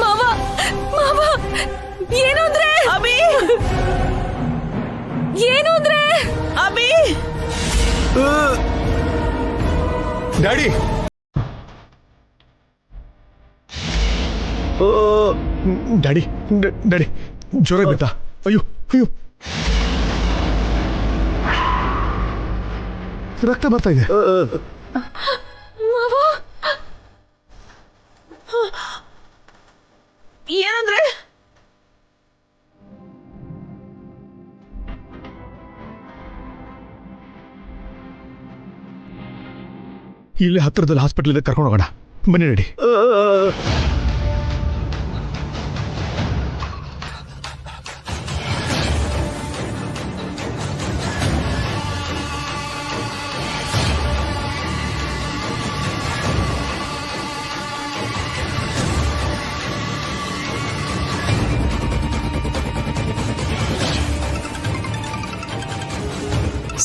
ಮಾವ ಮಾವ ಏನು ಅಂದ್ರೆ ಅಭಿ ಏನು ಅಂದ್ರೆ ಅಭಿ ಡ್ಯಾಡಿ ಡ್ಯಾಡಿ ಡ್ಯಾಡಿ ಜ್ವರ ಬಿತ್ತಾ? ಅಯ್ಯೋ ಅಯ್ಯೋ ರಕ್ತ ಬರ್ತಾ ಇದೆ. ಏನಂದ್ರೆ ಇಲ್ಲೇ ಹತ್ತಿರದಲ್ಲಿ ಹಾಸ್ಪಿಟಲ್ ಕರ್ಕೊಂಡು ಹೋಗೋಣ ಬನ್ನಿ ರೆಡಿ.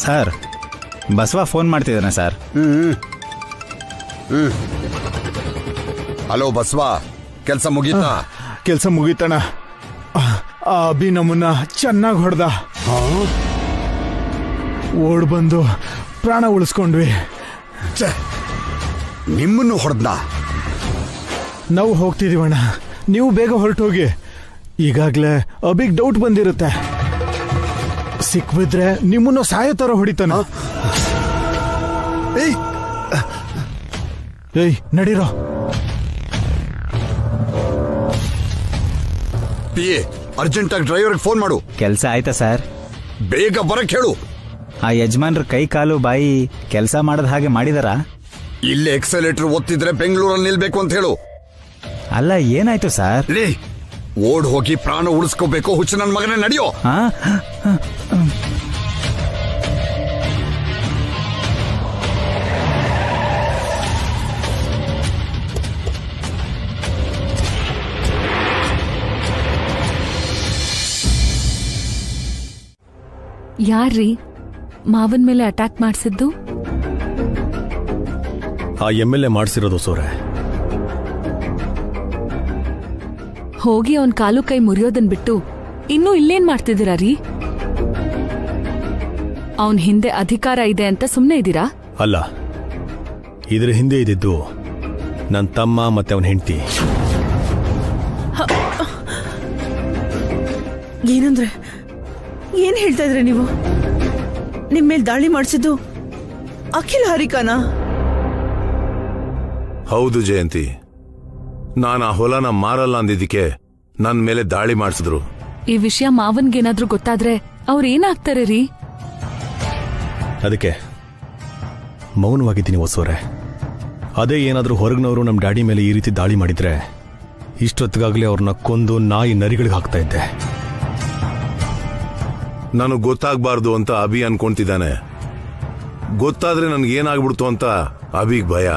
ಸರ್ ಬಸವ ಫೋನ್ ಮಾಡ್ತಿದ್ದಾನೆ ಸರ್. ಹಲೋ ಬಸವ, ಕೆಲಸ ಮುಗೀತಾ? ಕೆಲಸ ಮುಗೀತಣ್ಣ. ಅಭಿ ನಮ್ಮನ್ನ ಚೆನ್ನಾಗಿ ಹೊಡೆದ. ಓಡ್ ಬಂದು ಪ್ರಾಣ ಉಳಿಸ್ಕೊಂಡ್ವಿ. ನಿಮ್ಮನ್ನು ಹೊಡೆದ್ನ? ನಾವು ಹೋಗ್ತಿದೀವಣ್ಣ, ನೀವು ಬೇಗ ಹೊರಟೋಗಿ. ಈಗಾಗ್ಲೇ ಅಭಿಗ್ ಡೌಟ್ ಬಂದಿರುತ್ತೆ. ಸಿಕ್ಬಿದ್ರೆ ನಿಮ್ಮನ್ನು ಸಾಯೋ ತರ ಹೊಡಿತಾನ. ಏಯ್ ನಡೀರೋ. ಪಿಎ ಅರ್ಜೆಂಟ್ ಆಗಿ ಡ್ರೈವರ್ಗೆ ಫೋನ್ ಮಾಡು. ಕೆಲಸ ಆಯ್ತಾ ಸರ್? ಬೇಗ ಬರಕ್ ಹೇಳು. ಆ ಯಜಮಾನ್ರ ಕೈ ಕಾಲು ಬಾಯಿ ಕೆಲಸ ಮಾಡದ ಹಾಗೆ ಮಾಡಿದಾರ? ಇಲ್ಲೇ ಎಕ್ಸಲೇಟರ್ ಒತ್ತಿದ್ರೆ ಬೆಂಗಳೂರಲ್ಲಿ ನಿಲ್ಬೇಕು ಅಂತ ಹೇಳು. ಅಲ್ಲ ಏನಾಯ್ತು ಸರ್? ಲೇ, ಓಡ್ ಹೋಗಿ ಪ್ರಾಣ ಉಳಿಸ್ಕೋಬೇಕು. ಹುಚ್ಚು ನನ್ನ ಮಗನೇ, ನಡೆಯೋ. ಯಾರ್ರೀ ಮಾವನ್ ಮೇಲೆ ಅಟ್ಯಾಕ್ ಮಾಡಿಸಿದ್ದು? ಆ MLA ಮಾಡಿಸಿರೋದು ಸೋರೆ. ಹೋಗಿ ಅವನ್ ಕಾಲು ಕೈ ಮುರಿಯೋದನ್ ಬಿಟ್ಟು ಇನ್ನೂ ಇಲ್ಲೇನ್ ಮಾಡ್ತಿದ್ದೀರಾ ರೀ? ಅವನ್ ಹಿಂದೆ ಅಧಿಕಾರ ಇದೆ ಅಂತ ಸುಮ್ನೆ ಇದ್ದೀರಾ? ಅಲ್ಲ, ಇದ್ರ ಹಿಂದೆ ಇದ್ದಿದ್ದು ನನ್ನ ತಮ್ಮ ಮತ್ತೆ ಅವನ ಹೆಂಡತಿ. ಏನಂದ್ರೆ ಏನ್ ಹೇಳ್ತಾ ಇದ್ರಿ ನೀವು? ನಿಮ್ ಮೇಲೆ ದಾಳಿ ಮಾಡಿಸಿದ್ದು ಅಖಿಲ್ ಹಾರಿಕಾನಾ? ಹೌದು ಜಯಂತಿ, ನಾನು ಆ ಹೊಲನ ಮಾರಲ್ಲ ಅಂದಿದ್ದಕ್ಕೆ ನನ್ನ ಮೇಲೆ ದಾಳಿ ಮಾಡಿಸಿದ್ರು. ಈ ವಿಷಯ ಮಾವನ್ಗೇನಾದ್ರೂ ಗೊತ್ತಾದ್ರೆ ಅವ್ರೇನಾಗ್ತಾರೆ ರೀ? ಅದಕ್ಕೆ ಮೌನವಾಗಿದ್ದೀನಿ ಹೊಸೋರೆ. ಅದೇ ಏನಾದ್ರೂ ಹೊರಗಿನವರು ನಮ್ಮ ಡ್ಯಾಡಿ ಮೇಲೆ ಈ ರೀತಿ ದಾಳಿ ಮಾಡಿದ್ರೆ ಇಷ್ಟೊತ್ತಿಗಾಗಲೇ ಅವ್ರನ್ನ ಕೊಂದು ನಾಯಿ ನರಿಗಳಿಗೆ ಹಾಕ್ತಾ ಇದ್ದೆ. ನನಗೆ ಗೊತ್ತಾಗಬಾರ್ದು ಅಂತ ಅಭಿ ಅನ್ಕೊಂತಿದ್ದಾನೆ. ಗೊತ್ತಾದ್ರೆ ನನ್ಗೇನಾಗ್ಬಿಡ್ತು ಅಂತ ಅಭಿಗ್ ಭಯ.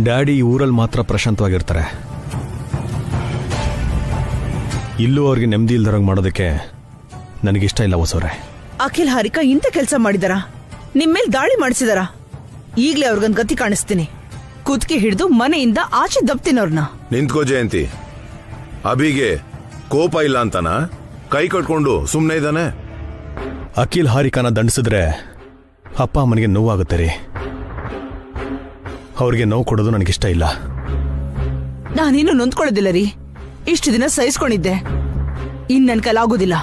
ಡ್ಯಾಡಿ ಈ ಊರಲ್ಲಿ ಮಾತ್ರ ಪ್ರಶಾಂತವಾಗಿರ್ತಾರೆ. ಇಲ್ಲೂ ಅವ್ರಿಗೆ ನೆಮ್ಮದಿ ಇಲ್ದರಂಗ್ ಮಾಡೋದಕ್ಕೆ ನನಗಿಷ್ಟ ಇಲ್ಲ ಹೊಸೋರೆ. ಅಖಿಲ್ ಹಾರಿಕಾ ಇಂಥ ಕೆಲಸ ಮಾಡಿದಾರ? ನಿಮ್ಮೇಲ್ ದಾಳಿ ಮಾಡಿಸಿದಾರ? ಈಗ್ಲೇ ಅವ್ರಿಗೊಂದ್ ಗತಿ ಕಾಣಿಸ್ತೀನಿ. ಕುತ್ಕೆ ಹಿಡಿದು ಮನೆಯಿಂದ ಆಚೆ ದಬ್ತೀನಿ ಅವ್ರನ್ನ. ನಿಂತ್ಕೋ ಜಯಂತಿ. ಅಭಿಗೆ ಕೋಪ ಇಲ್ಲ ಅಂತನ ಕೈ ಕಟ್ಕೊಂಡು ಸುಮ್ಮನೆ ಇದ್ದಾನೆ? ಅಖಿಲ್ ಹಾರಿಕಾನ ದಂಡಿಸಿದ್ರೆ ಅಪ್ಪ ಅಮ್ಮನಿಗೆ ನೋವಾಗುತ್ತೆ ರೀ. ಅವ್ರಿಗೆ ನೋವು ಕೊಡೋದು ನನಗಿಷ್ಟ ಇಲ್ಲ. ನಾನೇನು ನೊಂದ್ಕೊಳ್ಳೋದಿಲ್ಲ ರೀ. ಇಷ್ಟು ದಿನ ಸಹಿಸ್ಕೊಂಡಿದ್ದೆ. ಇನ್ ನನ್ ಕೈಲಾಗೋದಿಲ್ಲ.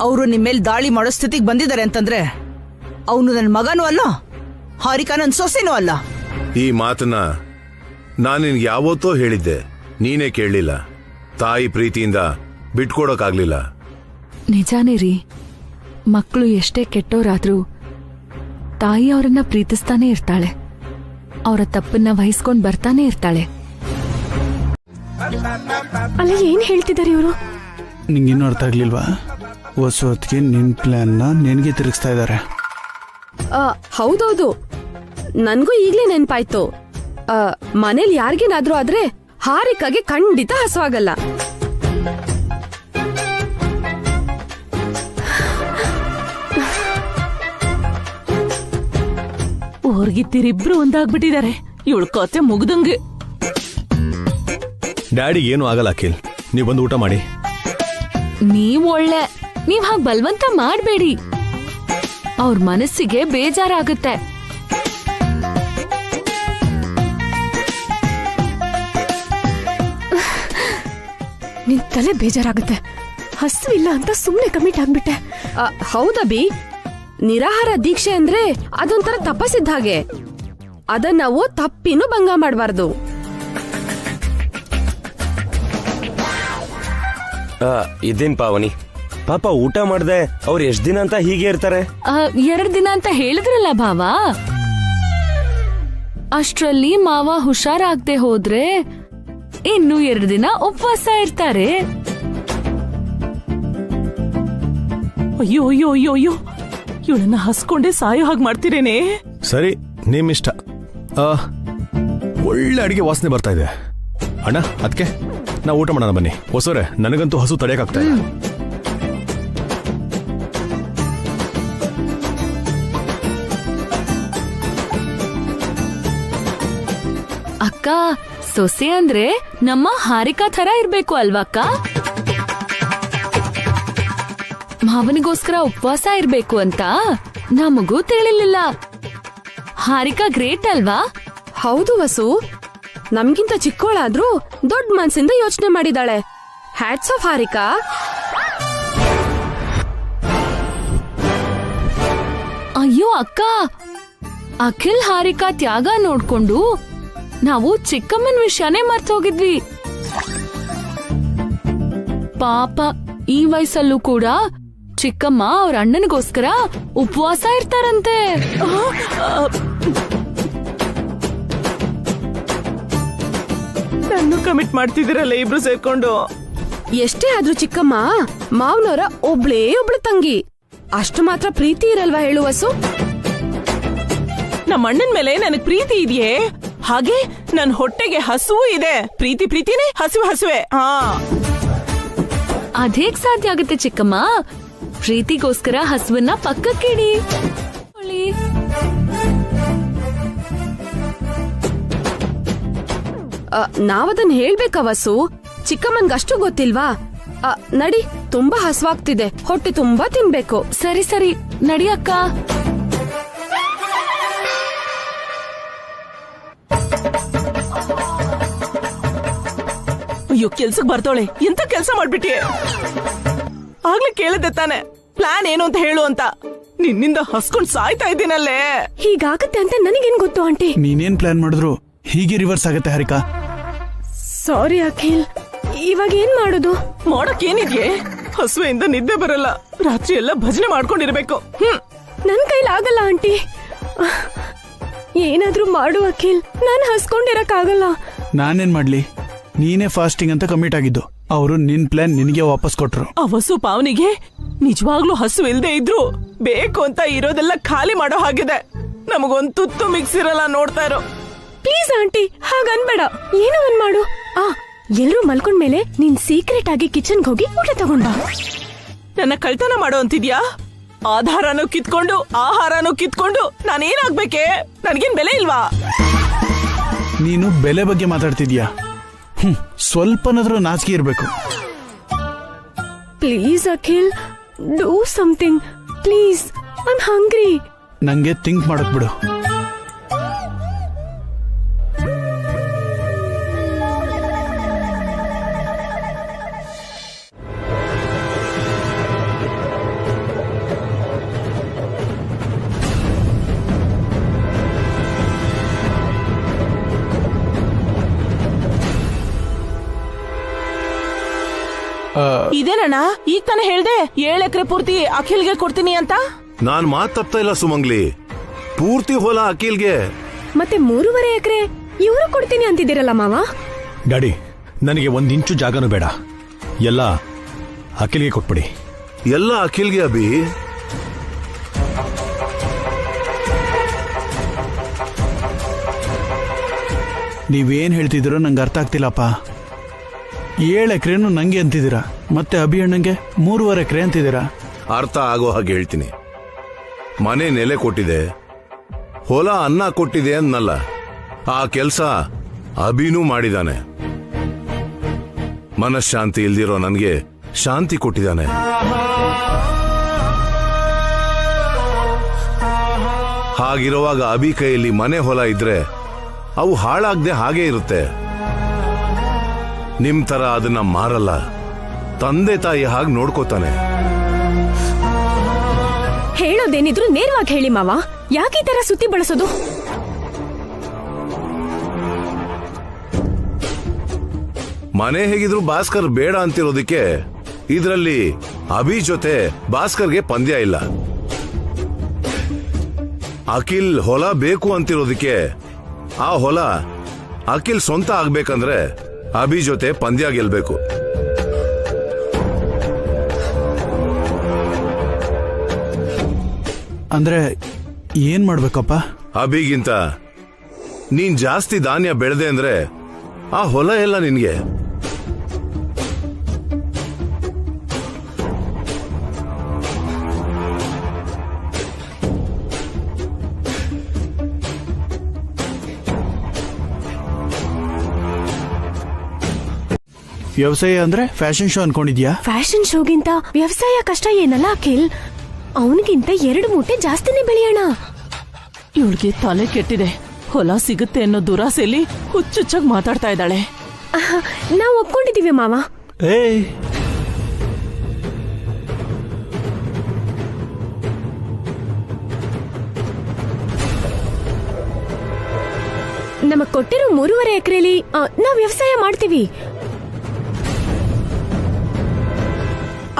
ಅವರು ನಿಮ್ಮೇಲ್ ದಾಳಿ ಮಾಡೋ ಸ್ಥಿತಿಗೆ ಬಂದಿದ್ದಾರೆ ಅಂತಂದ್ರೆ ಅವನು ನನ್ನ ಮಗನೂ ಅಲ್ಲ, ಹಾರಿಕಾ ನನ್ನ ಸೊಸೆನೂ ಅಲ್ಲ. ಈ ಮಾತನ್ನ ನಾನು ನಿನ್ಗೆ ಯಾವತ್ತೋ ಹೇಳಿದ್ದೆ, ನೀನೇ ಕೇಳಲಿಲ್ಲ. ತಾಯಿ ಪ್ರೀತಿಯಿಂದ ಬಿಟ್ಕೊಡೋಕಾಗ್ಲಿಲ್ಲ. ನಿಜಾನೇ ರೀ. ಮಕ್ಕಳು ಎಷ್ಟೇ ಕೆಟ್ಟೋರಾದ್ರೂ ತಾಯಿ ಅವರನ್ನ ಪ್ರೀತಿಸ್ತಾನೆ ಇರ್ತಾಳೆ. ಅವರ ತಪ್ಪನ್ನ ವಹಿಸ್ಕೊಂಡ್ ಬರ್ತಾನೆ ಇರ್ತಾಳೆ. ಅಲ್ಲ, ಏನ್ ಹೇಳ್ತಿದ್ದಾರೆ ಇವರು? ನಿಂಗೇನು ಅರ್ಥ ಆಗ್ಲಿಲ್ವಾ? ಹೊಸೊತ್ತಿಗೆ ನಿನ್ ಪ್ಲಾನ್ನ ನಿನ್ಗೆ ತಿರುಗಿಸ್ತಾ ಇದ್ದಾರೆ. ಹೌದೌದು, ನನ್ಗೂ ಈಗ್ಲೇ ನೆನ್ಪಾಯ್ತು. ಮನೇಲಿ ಯಾರಿಗೇನಾದ್ರೂ ಆದ್ರೆ ಹಾರಿಕಾಗೆ ಖಂಡಿತ ಹಸುವಾಗಲ್ಲ. ಊರ್ಗಿತ್ತಿರಿಬ್ರು ಒಂದಾಗ್ಬಿಟ್ಟಿದ್ದಾರೆ. ಇವಳು ಕತೆ ಮುಗ್ದಂಗೆ. ಡ್ಯಾಡಿ ಏನು ಆಗಲ್ಲ ಅಖಿಲ್, ನೀವು ಬಂದು ಊಟ ಮಾಡಿ. ನೀವ್ ಒಳ್ಳೆ, ನೀವ್ ಹಾಗ್ ಬಲ್ವಂತ ಮಾಡ್ಬೇಡಿ, ಅವ್ರ ಮನಸ್ಸಿಗೆ ಬೇಜಾರಾಗುತ್ತೆ. ನಿನ್ ತಲೆ ಬೇಜಾರಾಗುತ್ತೆ. ಹಸುವಿಲ್ಲ ಅಂತ ಸುಮ್ನೆ ಕಮಿಟ್ ಆಗ್ಬಿಟ್ಟೆ. ಹೌದಬಿ, ನಿರಾಹಾರ ದೀಕ್ಷೆ ಅಂದ್ರೆ ಅದೊಂಥರ ತಪಸ್ಸಿದ್ದ ಹಾಗೆ. ಅದನ್ನ ನಾವು ತಪ್ಪಿನೂ ಭಂಗ ಮಾಡಬಾರ್ದು. ಇದೇನ್ ಪಾವನಿ, ಪಾಪ ಊಟ ಮಾಡ್ದೆ ಅವ್ರು ಎಷ್ಟ್ ದಿನ ಅಂತ ಹೀಗೆ ಇರ್ತಾರೆ? 2 ದಿನ ಅಂತ ಹೇಳಿದ್ರಲ್ಲ ಭಾವ. ಅಷ್ಟ್ರಲ್ಲಿ ಮಾವ ಹುಷಾರಾಗದೆ ಹೋದ್ರೆ ಇನ್ನು 2 ದಿನ ಉಪವಾಸ ಇರ್ತಾರೆ. ಅಯ್ಯೋ ಅಯ್ಯೋ ಅಯ್ಯೋ ಅಯ್ಯೋ, ಇವಳನ್ನ ಹಸ್ಕೊಂಡೆ ಸಾಯೋ ಹಾಗೆ ಮಾಡ್ತೀರೇನೆ. ಸರಿ, ನಿಮ್ಮಿಷ್ಟ. ಒಳ್ಳೆ ಅಡಿಗೆ ವಾಸನೆ ಬರ್ತಾ ಇದೆ ಅಣ್ಣ. ಅದಕ್ಕೆ ನಾವು ಊಟ ಮಾಡೋಣ ಬನ್ನಿ. ಹೊಸೋರೆ, ನನಗಂತೂ ಹಸು ತಡೆಯಕ್ಕಾಗ್ತಾ ಇಲ್ಲ. ಅಕ್ಕ, ಸೊಸೆ ಅಂದ್ರೆ ನಮ್ಮ ಹಾರಿಕಾ ಥರ ಇರ್ಬೇಕು ಅಲ್ವಕ್ಕ? ಮಾವನಿಗೋಸ್ಕರ ಉಪವಾಸ ಇರ್ಬೇಕು ಅಂತ ನಮಗೂ ತಿಳಿಲಿಲ್ಲ. ಹಾರಿಕಾ ಗ್ರೇಟ್ ಅಲ್ವಾ? ಹೌದು ವಸು, ನಮ್ಗಿಂತ ಚಿಕ್ಕೋಳಾದ್ರೂ ದೊಡ್ಡ ಮನ್ಸಿಂದ ಯೋಚನೆ ಮಾಡಿದಾಳೆ. Hats off Harika. ಅಯ್ಯೋ ಅಕ್ಕ, ಅಖಿಲ್ ಹಾರಿಕಾ ತ್ಯಾಗ ನೋಡ್ಕೊಂಡು ನಾವು ಚಿಕ್ಕಮ್ಮನ ವಿಷಯನೇ ಮರ್ತೋಗಿದ್ವಿ. ಪಾಪ, ಈ ವಯಸ್ಸಲ್ಲೂ ಕೂಡ ಚಿಕ್ಕಮ್ಮ ಅವ್ರ ಅಣ್ಣನಿಗೋಸ್ಕರ ಉಪವಾಸ ಇರ್ತಾರಂತೆ. ನನ್ನ ಕಮಿಟ್ ಮಾಡ್ತಿದ್ದೀರಲ್ಲ ಇಬ್ರು ಸೇರ್ಕೊಂಡು. ಎಷ್ಟೇ ಆದ್ರೂ ಚಿಕ್ಕಮ್ಮ ಮಾವನವರ ಒಬ್ಳು ತಂಗಿ. ಅಷ್ಟು ಮಾತ್ರ ಪ್ರೀತಿ ಇರಲ್ವಾ ಹೇಳು ವಸು? ನಮ್ಮ ಅಣ್ಣನ ಮೇಲೆ ನನಗ್ ಪ್ರೀತಿ ಇದೆಯೇ, ಹಾಗೆ ನನ್ ಹೊಟ್ಟೆಗೆ ಹಸುವು ಇದೆ. ಪ್ರೀತಿನೇ, ಹಸುವೆ. ಅದೇಗ್ ಸಾಧ್ಯ ಆಗುತ್ತೆ ಚಿಕ್ಕಮ್ಮ? ಪ್ರೀತಿಗೋಸ್ಕರ ಹಸುವನ್ನ ಪಕ್ಕಕ್ಕಿಡಿ. ನಾವದನ್ ಹೇಳ್ಬೇಕಾ ವಸು? ಚಿಕ್ಕಮ್ಮನ್ಗಷ್ಟು ಗೊತ್ತಿಲ್ವಾ? ನಡಿ, ತುಂಬಾ ಹಸುವಾಗ್ತಿದೆ, ಹೊಟ್ಟೆ ತುಂಬಾ ತಿನ್ಬೇಕು. ಸರಿ ಸರಿ, ನಡಿಯಕ್ಕ. ಅಯ್ಯೋ, ಕೆಲ್ಸಕ್ ಬರ್ತಾಳೆ. ಎಂತ ಕೆಲ್ಸ ಮಾಡ್ಬಿಟ್ಟಿ? ಆಗ್ಲೇ ಕೇಳಿದ್ದೆ ತಾನೆ ಪ್ಲಾನ್ ಏನು ಅಂತ ಹೇಳು ಅಂತ. ನಿನ್ನಿಂದ ಹಸ್ಕೊಂಡ್ ಸಾಯ್ತಾ ಇದ್ದೀನಲ್ಲೇ. ಹೀಗಾಗತ್ತೆ ಅಂತ ನನಗೇನ್ ಗೊತ್ತು ಆಂಟಿ? ನೀನೇನ್ ಪ್ಲಾನ್ ಮಾಡಿದ್ರು ಹೀಗೆ ರಿವರ್ಸ್ ಆಗತ್ತೆ ಹಾರಿಕಾ. ಸಾರಿ ಅಖಿಲ್, ಇವಾಗ ಏನ್ ಮಾಡೋದು? ಮಾಡಕ್ ಏನಿದ್ಯೆ? ಹಸುವೆಯಿಂದ ನಿದ್ದೆ ಬರಲ್ಲ, ರಾತ್ರಿ ಎಲ್ಲ ಭಜನೆ ಮಾಡ್ಕೊಂಡಿರ್ಬೇಕು. ನನ್ ಕೈಲಿ ಆಗಲ್ಲ ಆಂಟಿ. ಏನಾದ್ರೂ ಮಾಡು ಅಖಿಲ್, ನಾನು ಹಸ್ಕೊಂಡಿರಕ್ಕಾಗಲ್ಲ. ನಾನೇನ್ ಮಾಡ್ಲಿ? ನೀನೇ ಫಾಸ್ಟಿಂಗ್ ಅಂತ ಕಮಿಟ್ ಆಗಿದ್ದು, ಅವರು ನಿನ್ ಪ್ಲಾನ್ ನಿನಗೆ ವಾಪಸ್ ಕೊಟ್ರು. ಆ ಹಸು ಪಾವನಿಗೆ ನಿಜವಾಗ್ಲೂ ಹಸು ಇಲ್ದೇ ಇದ್ರು ಬೇಕು ಅಂತ ಇರೋದೆಲ್ಲ ಖಾಲಿ ಮಾಡೋ ಹಾಗಿದೆ. ನಮಗೊಂದ್ ತುತ್ತು ಮಿಕ್ಸ್ ಇರಲ್ಲ, ನೋಡ್ತಾ ಇರೋ. ಪ್ಲೀಸ್ ಆಂಟಿ, ಹಾಗನ್ಬೇಡ. ಏನೋ ಒಂದ್ ಮಾಡು. ಎಲ್ರೂ ಮಲ್ಕೊಂಡ್ಮೇಲೆ ನೀನ್ ಸೀಕ್ರೆಟ್ ಆಗಿ ಕಿಚನ್ಗೆ ಹೋಗಿ ಊಟ ತಗೊಂಡ. ನನ್ನ ಕಳ್ತನ ಮಾಡೋ ಅಂತಿದ್ಯಾ? ಆಧಾರನೂ ಕಿತ್ಕೊಂಡು ಆಹಾರನೂ ಕಿತ್ಕೊಂಡು ನಾನೇನಾಗ್ಬೇಕೆ? ನನ್ಗೇನ್ ಬೆಲೆ ಇಲ್ವಾ? ನೀನು ಬೆಲೆ ಬಗ್ಗೆ ಮಾತಾಡ್ತಿದ್ಯಾ? ಸ್ವಲ್ಪನಾದ್ರೂ ನಾಚಿಕೆ ಇರ್ಬೇಕು. Please Akhil, do something please. I am hungry. ನಂಗೆ ಥಿಂಕ್ ಮಾಡಕ್ ಬಿಡು. ಇದೇನಣ್ಣ, ಈಗ ತಾನೇ ಹೇಳ್ದೆ 7 ಎಕರೆ ಪೂರ್ತಿ ಅಖಿಲ್ಗೆ ಕೊಡ್ತೀನಿ ಅಂತ. ನಾನ್ ಮಾತ್ ತಪ್ತಾ ಇಲ್ಲ ಸುಮಂಗ್ಲಿ, ಪೂರ್ತಿ ಹೊಲ ಅಖಿಲ್ಗೆ. ಮತ್ತೆ 3.5 ಎಕರೆ ಇವರು ಕೊಡ್ತೀನಿ ಅಂತಿದ್ದೀರಲ್ಲ ಮಾವ? ಡ್ಯಾಡಿ, ನನಗೆ 1 ಇಂಚು ಜಾಗನೂ ಬೇಡ, ಎಲ್ಲ ಅಖಿಲ್ಗೆ ಕೊಟ್ಬಿಡಿ. ಎಲ್ಲ ಅಖಿಲ್ಗೆ ಅಭಿ. ನೀವೇನ್ ಹೇಳ್ತಿದ್ದೀರೋ ನಂಗೆ ಅರ್ಥ ಆಗ್ತಿಲ್ಲಪ್ಪ. 7 ಎಕರೆನು ನಂಗೆ ಅಂತಿದ್ದೀರಾ, ಮತ್ತೆ ಅಭಿ ಅಣ್ಣಂಗೆ 3.5 ಎಕರೆ ಅಂತಿದ್ದೀರಾ. ಅರ್ಥ ಆಗೋ ಹಾಗೆ ಹೇಳ್ತೀನಿ. ಮನೆ ನೆಲೆ ಕೊಟ್ಟಿದೆ, ಹೊಲ ಅನ್ನ ಕೊಟ್ಟಿದೆ ಅನ್ನಲ್ಲ. ಆ ಕೆಲ್ಸ ಅಭಿನೂ ಮಾಡಿದಾನೆ. ಮನಃಶಾಂತಿ ಇಲ್ದಿರೋ ನನಗೆ ಶಾಂತಿ ಕೊಟ್ಟಿದ್ದಾನೆ. ಹಾಗಿರುವಾಗ ಅಭಿ ಕೈಯಲ್ಲಿ ಮನೆ ಹೊಲ ಇದ್ರೆ ಅವು ಹಾಳಾಗದೆ ಹಾಗೆ ಇರುತ್ತೆ. ನಿಮ್ ತರ ಅದನ್ನ ಮಾರಲ್ಲ, ತಂದೆ ತಾಯಿ ಹಾಗೆ ನೋಡ್ಕೋತಾನೆ. ಹೇಳೋದೇನಿದ್ರು ನೇರವಾಗಿ ಹೇಳಿ ಮಾವ, ಯಾಕೆ ಈ ತರ ಸುತ್ತಿ ಬಳಸೋದು? ಮನೆ ಹೇಗಿದ್ರು ಭಾಸ್ಕರ್ ಬೇಡ ಅಂತಿರೋದಕ್ಕೆ ಇದರಲ್ಲಿ ಅಭಿ ಜೊತೆ ಭಾಸ್ಕರ್ಗೆ ಪಂದ್ಯ ಇಲ್ಲ. ಅಖಿಲ್ ಹೊಲ ಬೇಕು ಅಂತಿರೋದಕ್ಕೆ ಆ ಹೊಲ ಅಖಿಲ್ ಸ್ವಂತ ಆಗ್ಬೇಕಂದ್ರೆ ಅಭಿ ಜೊತೆ ಪಂದ್ಯ ಗೆಲ್ಬೇಕು. ಅಂದ್ರೆ ಏನ್ ಮಾಡ್ಬೇಕಪ್ಪ? ಅಭಿಗಿಂತ ನೀನ್ ಜಾಸ್ತಿ ಧಾನ್ಯ ಬೆಳೆದೆ ಅಂದ್ರೆ ಆ ಹೊಲ ಎಲ್ಲ ನಿನ್ಗೆ. ವ್ಯವಸಾಯ ಅಂದ್ರೆ ಫ್ಯಾಷನ್ ಶೋ ಅನ್ಕೊಂಡಿದ್ಯಾ? ಫ್ಯಾಷನ್ ಶೋಗಿಂತ ವ್ಯವಸಾಯ ಕಷ್ಟ ಏನಲ್ಲ ಅಖಿಲ್. ಅವನಿಗಿಂತ 2 ಮೂಟೆ ಜಾಸ್ತಿನೇ ಬೆಳೆಯೋಣ. ಇವಳಿಗೆ ತಲೆ ಕೆಟ್ಟಿದೆ. ಹೊಲ ಸಿಗುತ್ತೆ ಅನ್ನೋ ದುರಾಸೆಯಲ್ಲಿ ಹುಚ್ಚುಚ್ಚಾಗಿ ಮಾತಾಡ್ತಾ ಇದ್ದಾಳೆ. ನಾವು ಒಪ್ಕೊಂಡಿದೀವಿ ಮಾವ. ಏಯ್, ನಮಗ್ ಕೊಟ್ಟಿರೋ 3.5 ಎಕರೆಲಿ ನಾವ್ ವ್ಯವಸಾಯ ಮಾಡ್ತೀವಿ.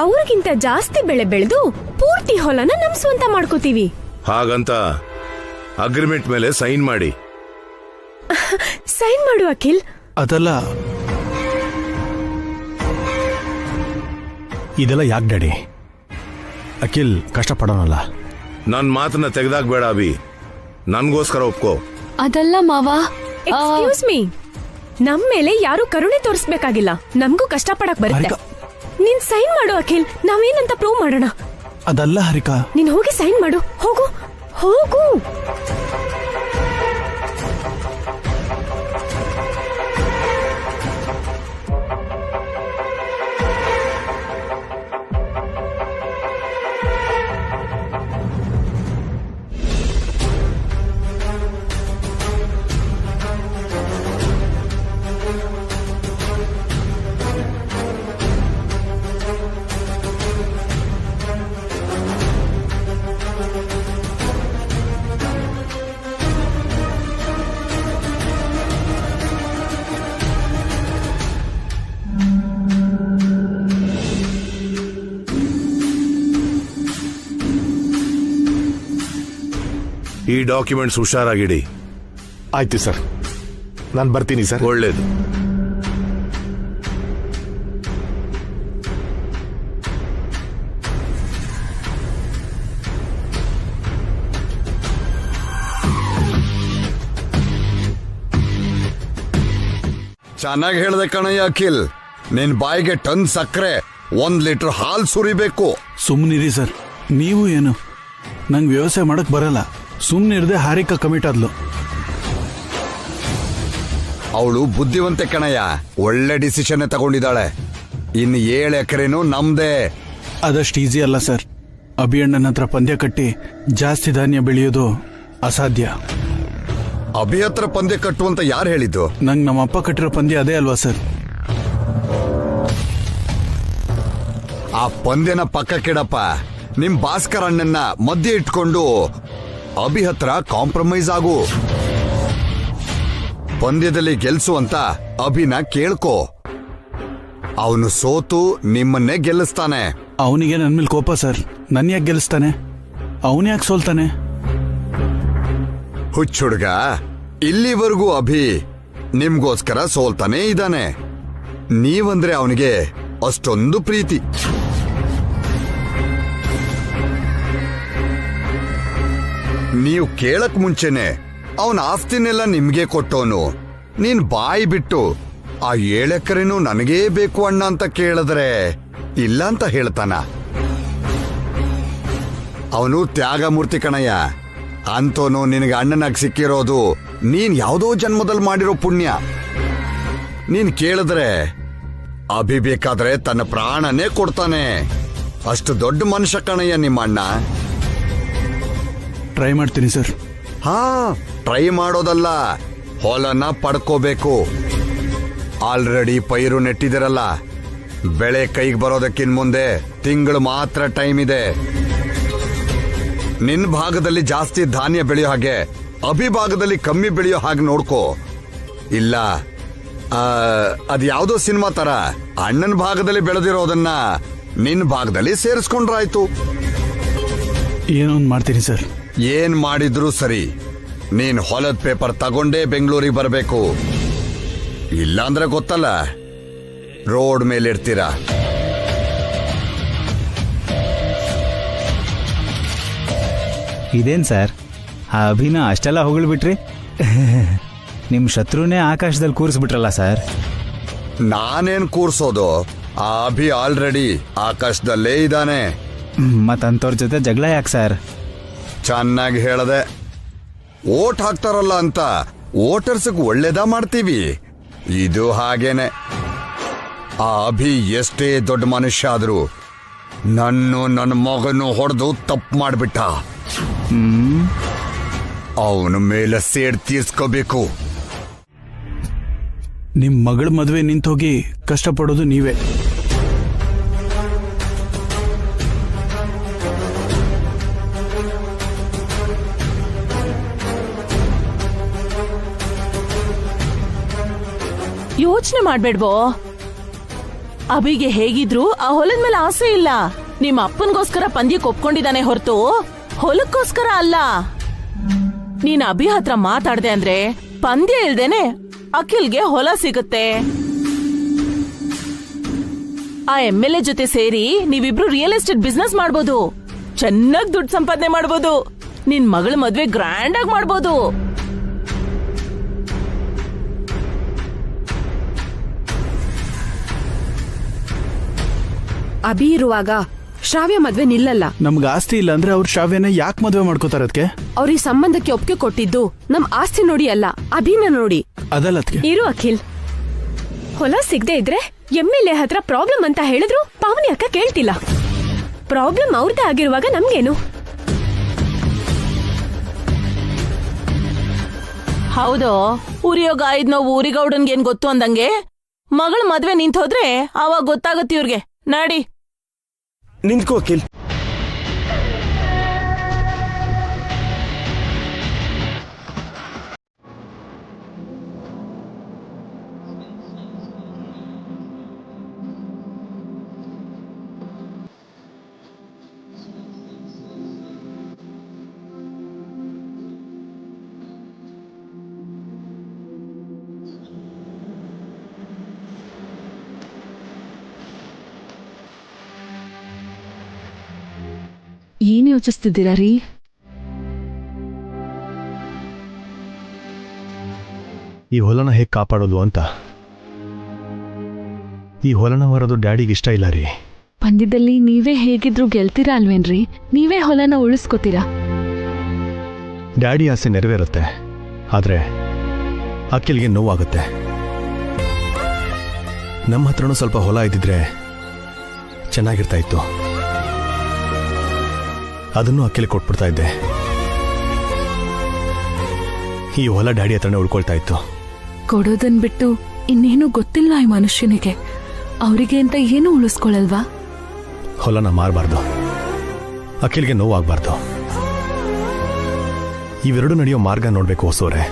ಅವ್ರಿಗಿಂತ ಜಾಸ್ತಿ ಬೆಳೆ ಬೆಳೆದು ಪೂರ್ತಿ ಹೊಲನ ನಮ್ ಸ್ವಂತ ಮಾಡ್ಕೋತೀವಿ. ಹಾಗಂತ ಅಗ್ರಿಮೆಂಟ್ ಮೇಲೆ ಸೈನ್ ಮಾಡಿ. ಸೈನ್ ಮಾಡು ಅಖಿಲ್. ಅದಲ್ಲ, ಇದೆಲ್ಲ ಯಾಕೆ ಡ್ಯಾಡಿ? ಅಖಿಲ್ ಕಷ್ಟಪಡೋನಲ್ಲ. ನನ್ ಮಾತನ್ನ ತೆಗೆದಾಕ್ಬೇಡ ಅಭಿ, ನನ್ಗೋಸ್ಕರ ಒಪ್ಕೋ. ಅದಲ್ಲ ಮಾವ. ಎಕ್ಸ್ಕ್ಯೂಸ್ ಮೀ, ನಮ್ ಮೇಲೆ ಯಾರು ಕರುಣೆ ತೋರಿಸ್ಬೇಕಾಗಿಲ್ಲ. ನಮ್ಗೂ ಕಷ್ಟಪಡಕ್ ಬರುತ್ತೆ. ನೀನ್ ಸೈನ್ ಮಾಡು ಅಖಿಲ್, ನಾವೇನಂತ ಪ್ರೂವ್ ಮಾಡೋಣ. ಅದಲ್ಲ ಹರಿಕಾ. ನೀನ್ ಹೋಗಿ ಸೈನ್ ಮಾಡು, ಹೋಗು ಹೋಗು. ಈ ಡಾಕ್ಯುಮೆಂಟ್ಸ್ ಹುಷಾರಾಗಿಡಿ. ಆಯ್ತು ಸರ್, ನಾನು ಬರ್ತೀನಿ ಸರ್. ಒಳ್ಳೇದು. ಚೆನ್ನಾಗಿ ಹೇಳ್ದೆ ಕಣಯ್ಯ ಅಖಿಲ್. ನಿನ್ ಬಾಯಿಗೆ ಟನ್ ಸಕ್ಕರೆ, 1 ಲೀಟರ್ ಹಾಲ್ ಸುರಿಬೇಕು. ಸುಮ್ನಿರಿ ಸರ್. ನೀವು ಏನು, ನಂಗೆ ವ್ಯವಸಾಯ ಮಾಡಕ್ ಬರಲ್ಲ. ಸುಮ್ನಿರ್ದೆ ಹಾರಿಕಾ ಕಮಿಟ್ ಆದ್ಲು. ಅವಳು ಬುದ್ಧಿವಂತೆ ಕಣಯ್ಯ, ಒಳ್ಳೆ ಡಿಸಿಷನ್ ತಗೊಂಡಿದ್ದಾಳೆ. ಇನ್ನು 7 ಎಕರೆನೂ ನಮ್ದೇ. ಅದಷ್ಟು ಈಸಿ ಅಲ್ಲ ಸರ್. ಅಭಿಯಣ್ಣನ ಹತ್ರ ಪಂದ್ಯ ಕಟ್ಟಿ ಜಾಸ್ತಿ ಧಾನ್ಯ ಬೆಳೆಯೋದು ಅಸಾಧ್ಯ. ಅಭಿ ಹತ್ರ ಪಂದ್ಯ ಕಟ್ಟುವಂತ ಯಾರು ಹೇಳಿದ್ದು? ನಂಗೆ ನಮ್ಮ ಅಪ್ಪ ಕಟ್ಟಿರೋ ಪಂದ್ಯ ಅದೇ ಅಲ್ವಾ ಸರ್? ಆ ಪಂದ್ಯನ ಪಕ್ಕಕ್ಕಿಡಪ್ಪ. ನಿಮ್ ಭಾಸ್ಕರ್ ಅಣ್ಣನ್ನ ಮಧ್ಯೆ ಇಟ್ಕೊಂಡು ಅಭಿ ಹತ್ರ ಕಾಂಪ್ರಮೈಸ್ ಆಗು. ಪಂದ್ಯದಲ್ಲಿ ಗೆಲ್ಸುವಂತ ಅಭಿನ ಕೇಳ್ಕೋ. ಅವನು ಸೋತು ನಿಮ್ಮನ್ನೇ ಗೆಲ್ಲಿಸ್ತಾನೆ. ಅವನಿಗೆ ನನ್ ಮೇಲೆ ಕೋಪ ಸರ್. ನನ್ ಯಾಕೆ ಗೆಲ್ಲಿಸ್ತಾನೆ? ಅವನ್ ಯಾಕೆ ಸೋಲ್ತಾನೆ? ಹುಚ್ಚುಡ್ಗ, ಇಲ್ಲಿವರೆಗೂ ಅಭಿ ನಿಮ್ಗೋಸ್ಕರ ಸೋಲ್ತಾನೆ ಇದ್ದಾನೆ. ನೀವಂದ್ರೆ ಅವನಿಗೆ ಅಷ್ಟೊಂದು ಪ್ರೀತಿ. ನೀವು ಕೇಳಕ್ ಮುಂಚೆನೆ ಅವನ ಆಸ್ತಿನೆಲ್ಲ ನಿಮ್ಗೆ ಕೊಟ್ಟೋನು. ನೀನ್ ಬಾಯಿ ಬಿಟ್ಟು ಆ 7 ಎಕರೆನೂ ನನಗೇ ಬೇಕು ಅಣ್ಣ ಅಂತ ಕೇಳಿದ್ರೆ ಇಲ್ಲ ಅಂತ ಹೇಳ್ತಾನ. ಅವನು ತ್ಯಾಗಮೂರ್ತಿ ಕಣಯ್ಯ. ಅಂತೋನು ನಿನಗೆ ಅಣ್ಣನಾಗಿ ಸಿಕ್ಕಿರೋದು ನೀನ್ ಯಾವುದೋ ಜನ್ಮದಲ್ಲಿ ಮಾಡಿರೋ ಪುಣ್ಯ. ನೀನ್ ಕೇಳಿದ್ರೆ ಅಭಿ ಬೇಕಾದ್ರೆ ತನ್ನ ಪ್ರಾಣನೇ ಕೊಡ್ತಾನೆ. ಅಷ್ಟು ದೊಡ್ಡ ಮನುಷ್ಯ ಕಣಯ್ಯ ನಿಮ್ಮಣ್ಣ. ಟ್ರೈ ಮಾಡ್ತೀನಿ ಸರ್. ಹಾ, ಟ್ರೈ ಮಾಡೋದಲ್ಲ, ಹೊಲನ ಪಡ್ಕೋಬೇಕು. ಆಲ್ರೆಡಿ ಪೈರು ನೆಟ್ಟಿದಿರಲ್ಲ, ಬೆಳೆ ಕೈಗೆ ಬರೋದಕ್ಕಿನ್ ಮುಂದೆ ತಿಂಗಳು ಮಾತ್ರ ಟೈಮ್ ಇದೆ. ನಿನ್ ಭಾಗದಲ್ಲಿ ಜಾಸ್ತಿ ಧಾನ್ಯ ಬೆಳೆಯೋ ಹಾಗೆ ಅಭಿ ಭಾಗದಲ್ಲಿ ಕಮ್ಮಿ ಬೆಳೆಯೋ ಹಾಗೆ ನೋಡ್ಕೋ. ಇಲ್ಲ ಅದ್ ಯಾವ್ದೋ ಸಿನಿಮಾ ತರ ಅಣ್ಣನ ಭಾಗದಲ್ಲಿ ಬೆಳೆದಿರೋದನ್ನ ನಿನ್ ಭಾಗದಲ್ಲಿ ಸೇರಿಸ್ಕೊಂಡ್ರಾಯ್ತು. ಏನೋ ಒಂದು ಮಾಡ್ತೀನಿ ಸರ್. ಏನ್ ಮಾಡಿದ್ರು ಸರಿ, ನೀನ್ ಹೊಲದ ಪೇಪರ್ ತಗೊಂಡೇ ಬೆಂಗಳೂರಿಗೆ ಬರಬೇಕು. ಇಲ್ಲಾಂದ್ರೆ ಗೊತ್ತಲ್ಲ, ರೋಡ್ ಮೇಲಿರ್ತೀರ. ಇದೇನ್ ಸರ್, ಆ ಅಭಿನ ಅಷ್ಟೆಲ್ಲ ಹೊಗಳ್ಬಿಟ್ರಿ? ನಿಮ್ಮ ಶತ್ರುನೇ ಆಕಾಶದಲ್ಲಿ ಕೂರಿಸ್ಬಿಟ್ರಲ್ಲ ಸರ್. ನಾನೇನ್ ಕೂರ್ಸೋದು, ಆ ಅಭಿ ಆಲ್ರೆಡಿ ಆಕಾಶದಲ್ಲೇ ಇದ್ದಾನೆ. ಮತ್ತಂತವ್ರ ಜೊತೆ ಜಗಳ ಯಾಕೆ ಸರ್? ಚೆನ್ನಾಗಿ ಹೇಳದೆ. ಓಟ್ ಹಾಕ್ತಾರಲ್ಲ ಅಂತ ವೋಟರ್ಸ್ಗೆ ಒಳ್ಳೇದ ಮಾಡ್ತೀವಿ. ಇದು ಹಾಗೇನೆ. ಆ ಅಭಿ ಎಷ್ಟೇ ದೊಡ್ಡ ಮನುಷ್ಯ ಆದ್ರೂ ನನ್ನ ಮಗನು ಹೊಡೆದು ತಪ್ಪು ಮಾಡ್ಬಿಟ್ಟ. ಅವನ ಮೇಲೆ ಸೇಡ್ ತೀರ್ಸ್ಕೋಬೇಕು. ನಿಮ್ಮ ಮಗಳ ಮದುವೆ ನಿಂತೋಗಿ ಕಷ್ಟಪಡೋದು ನೀವೇ. ಯೋಚನೆ ಮಾಡ್ಬೇಡ್ವೋ. ಅಭಿಗೆ ಹೇಗಿದ್ರು ಆ ಹೊಲದ ಮೇಲೆ ಆಸೆ ಇಲ್ಲ. ನಿಮ್ಮ ಅಪ್ಪನ್ಗೋಸ್ಕರ ಪಂದ್ಯಕ್ಕೆ ಒಪ್ಕೊಂಡಿದ್ದಾನೆ ಹೊರತು ಹೊಲಕ್ಕೋಸ್ಕರ ಅಲ್ಲ. ನೀನ್ ಅಭಿ ಹತ್ರ ಮಾತಾಡ್ದೆ ಅಂದ್ರೆ ಪಂದ್ಯ ಇಲ್ದೇನೆ ಅಖಿಲ್ಗೆ ಹೊಲ ಸಿಗುತ್ತೆ. ಆ MLA ಜೊತೆ ಸೇರಿ ನೀವಿಬ್ರು ರಿಯಲ್ ಎಸ್ಟೇಟ್ ಬಿಸ್ನೆಸ್ ಮಾಡ್ಬೋದು. ಚೆನ್ನಾಗ್ ದುಡ್ಡು ಸಂಪಾದನೆ ಮಾಡ್ಬೋದು. ನಿನ್ ಮಗಳ ಮದ್ವೆ ಗ್ರ್ಯಾಂಡ್ ಆಗಿ ಮಾಡ್ಬೋದು. ಅಭಿ ಇರುವಾಗ ಶ್ರಾವ್ಯ ಮದ್ವೆ ನಿಲ್ಲಲ್ಲ. ನಮ್ಗೆ ಆಸ್ತಿ ಇಲ್ಲ ಅಂದ್ರೆ ಅವ್ರು ಶ್ರಾವ್ಯನ ಯಾಕೆ ಮದುವೆ ಮಾಡ್ಕೋತಾರ? ಅದಕ್ಕೆ ಅವ್ರಿಗೆ ಸಂಬಂಧಕ್ಕೆ ಒಪ್ಪಿಗೆ ಕೊಟ್ಟಿದ್ದು ನಮ್ ಆಸ್ತಿ ನೋಡಿ ಅಲ್ಲ, ಅಭಿನ ನೋಡಿ. ಅದಲ್ಲ ಅದಕ್ಕೆ. ಇರು ಅಖಿಲ್, ಹೊಲ ಸಿಗದೆ ಇದ್ರೆ MLA ಹತ್ರ ಪ್ರಾಬ್ಲಮ್ ಅಂತ ಹೇಳಿದ್ರು ಪಾವನಿ ಅಕ್ಕ ಕೇಳ್ತಿಲ್ಲ. ಪ್ರಾಬ್ಲಮ್ ಅವ್ರದ್ದೇ ಆಗಿರುವಾಗ ನಮ್ಗೇನು? ಹೌದು, ಉರಿಯೋ ಗಾಯದ್ ನೋವು ಊರಿಗೌಡನ್ಗೆ ಏನ್ ಗೊತ್ತು ಅಂದಂಗೆ ಮಗಳ ಮದ್ವೆ ನಿಂತೋದ್ರೆ ಅವಾಗ ಗೊತ್ತಾಗತ್ತೆ ಇವ್ರಿಗೆ. ನಾಡಿ ನಿಂತ್ಕೋ ಅಖಿಲ್. ಏನ್ ಯೋಚಿಸ್ತಿದ್ದೀರಾ ರೀ? ಈ ಹೊಲನ ಹೇಗೆ ಕಾಪಾಡೋದು ಅಂತ. ಈ ಹೊಲನ ಹೊರದು ಡ್ಯಾಡಿಗೆ ಇಷ್ಟ ಇಲ್ಲ ರೀ. ಪಂದ್ಯದಲ್ಲಿ ನೀವೇ ಹೇಗಿದ್ರು ಗೆಲ್ತೀರಾ ಅಲ್ವೇನ್ರಿ? ನೀವೇ ಹೊಲನ ಉಳಿಸ್ಕೋತೀರಾ. ಡ್ಯಾಡಿ ಆಸೆ ನೆರವೇರುತ್ತೆ, ಆದ್ರೆ ಅಖಿಲ್ಗೆ ನೋವಾಗುತ್ತೆ. ನಮ್ಮ ಹತ್ರನೂ ಸ್ವಲ್ಪ ಹೊಲ ಇದ್ದಿದ್ರೆ ಚೆನ್ನಾಗಿರ್ತಾ ಇತ್ತು. ಅದನ್ನು ಅಖಿಲ್ ಕೊಟ್ಬಿಡ್ತಾ ಇದ್ದೆ. ಈ ಹೊಲ ಡ್ಯಾಡಿ ಹತ್ರನೇ ಉಳ್ಕೊಳ್ತಾ ಇತ್ತು. ಕೊಡೋದನ್ ಬಿಟ್ಟು ಇನ್ನೇನು ಗೊತ್ತಿಲ್ಲ ಈ ಮನುಷ್ಯನಿಗೆ. ಅವರಿಗೆ ಅಂತ ಏನೂ ಉಳಿಸ್ಕೊಳಲ್ವಾ? ಹೊಲನ ಮಾರಬಾರ್ದು, ಅಖಿಲ್ಗೆ ನೋವಾಗಬಾರ್ದು. ಇವೆರಡು ನಡೆಯೋ ಮಾರ್ಗ ನೋಡ್ಬೇಕು ಹೊಸೋರೆ.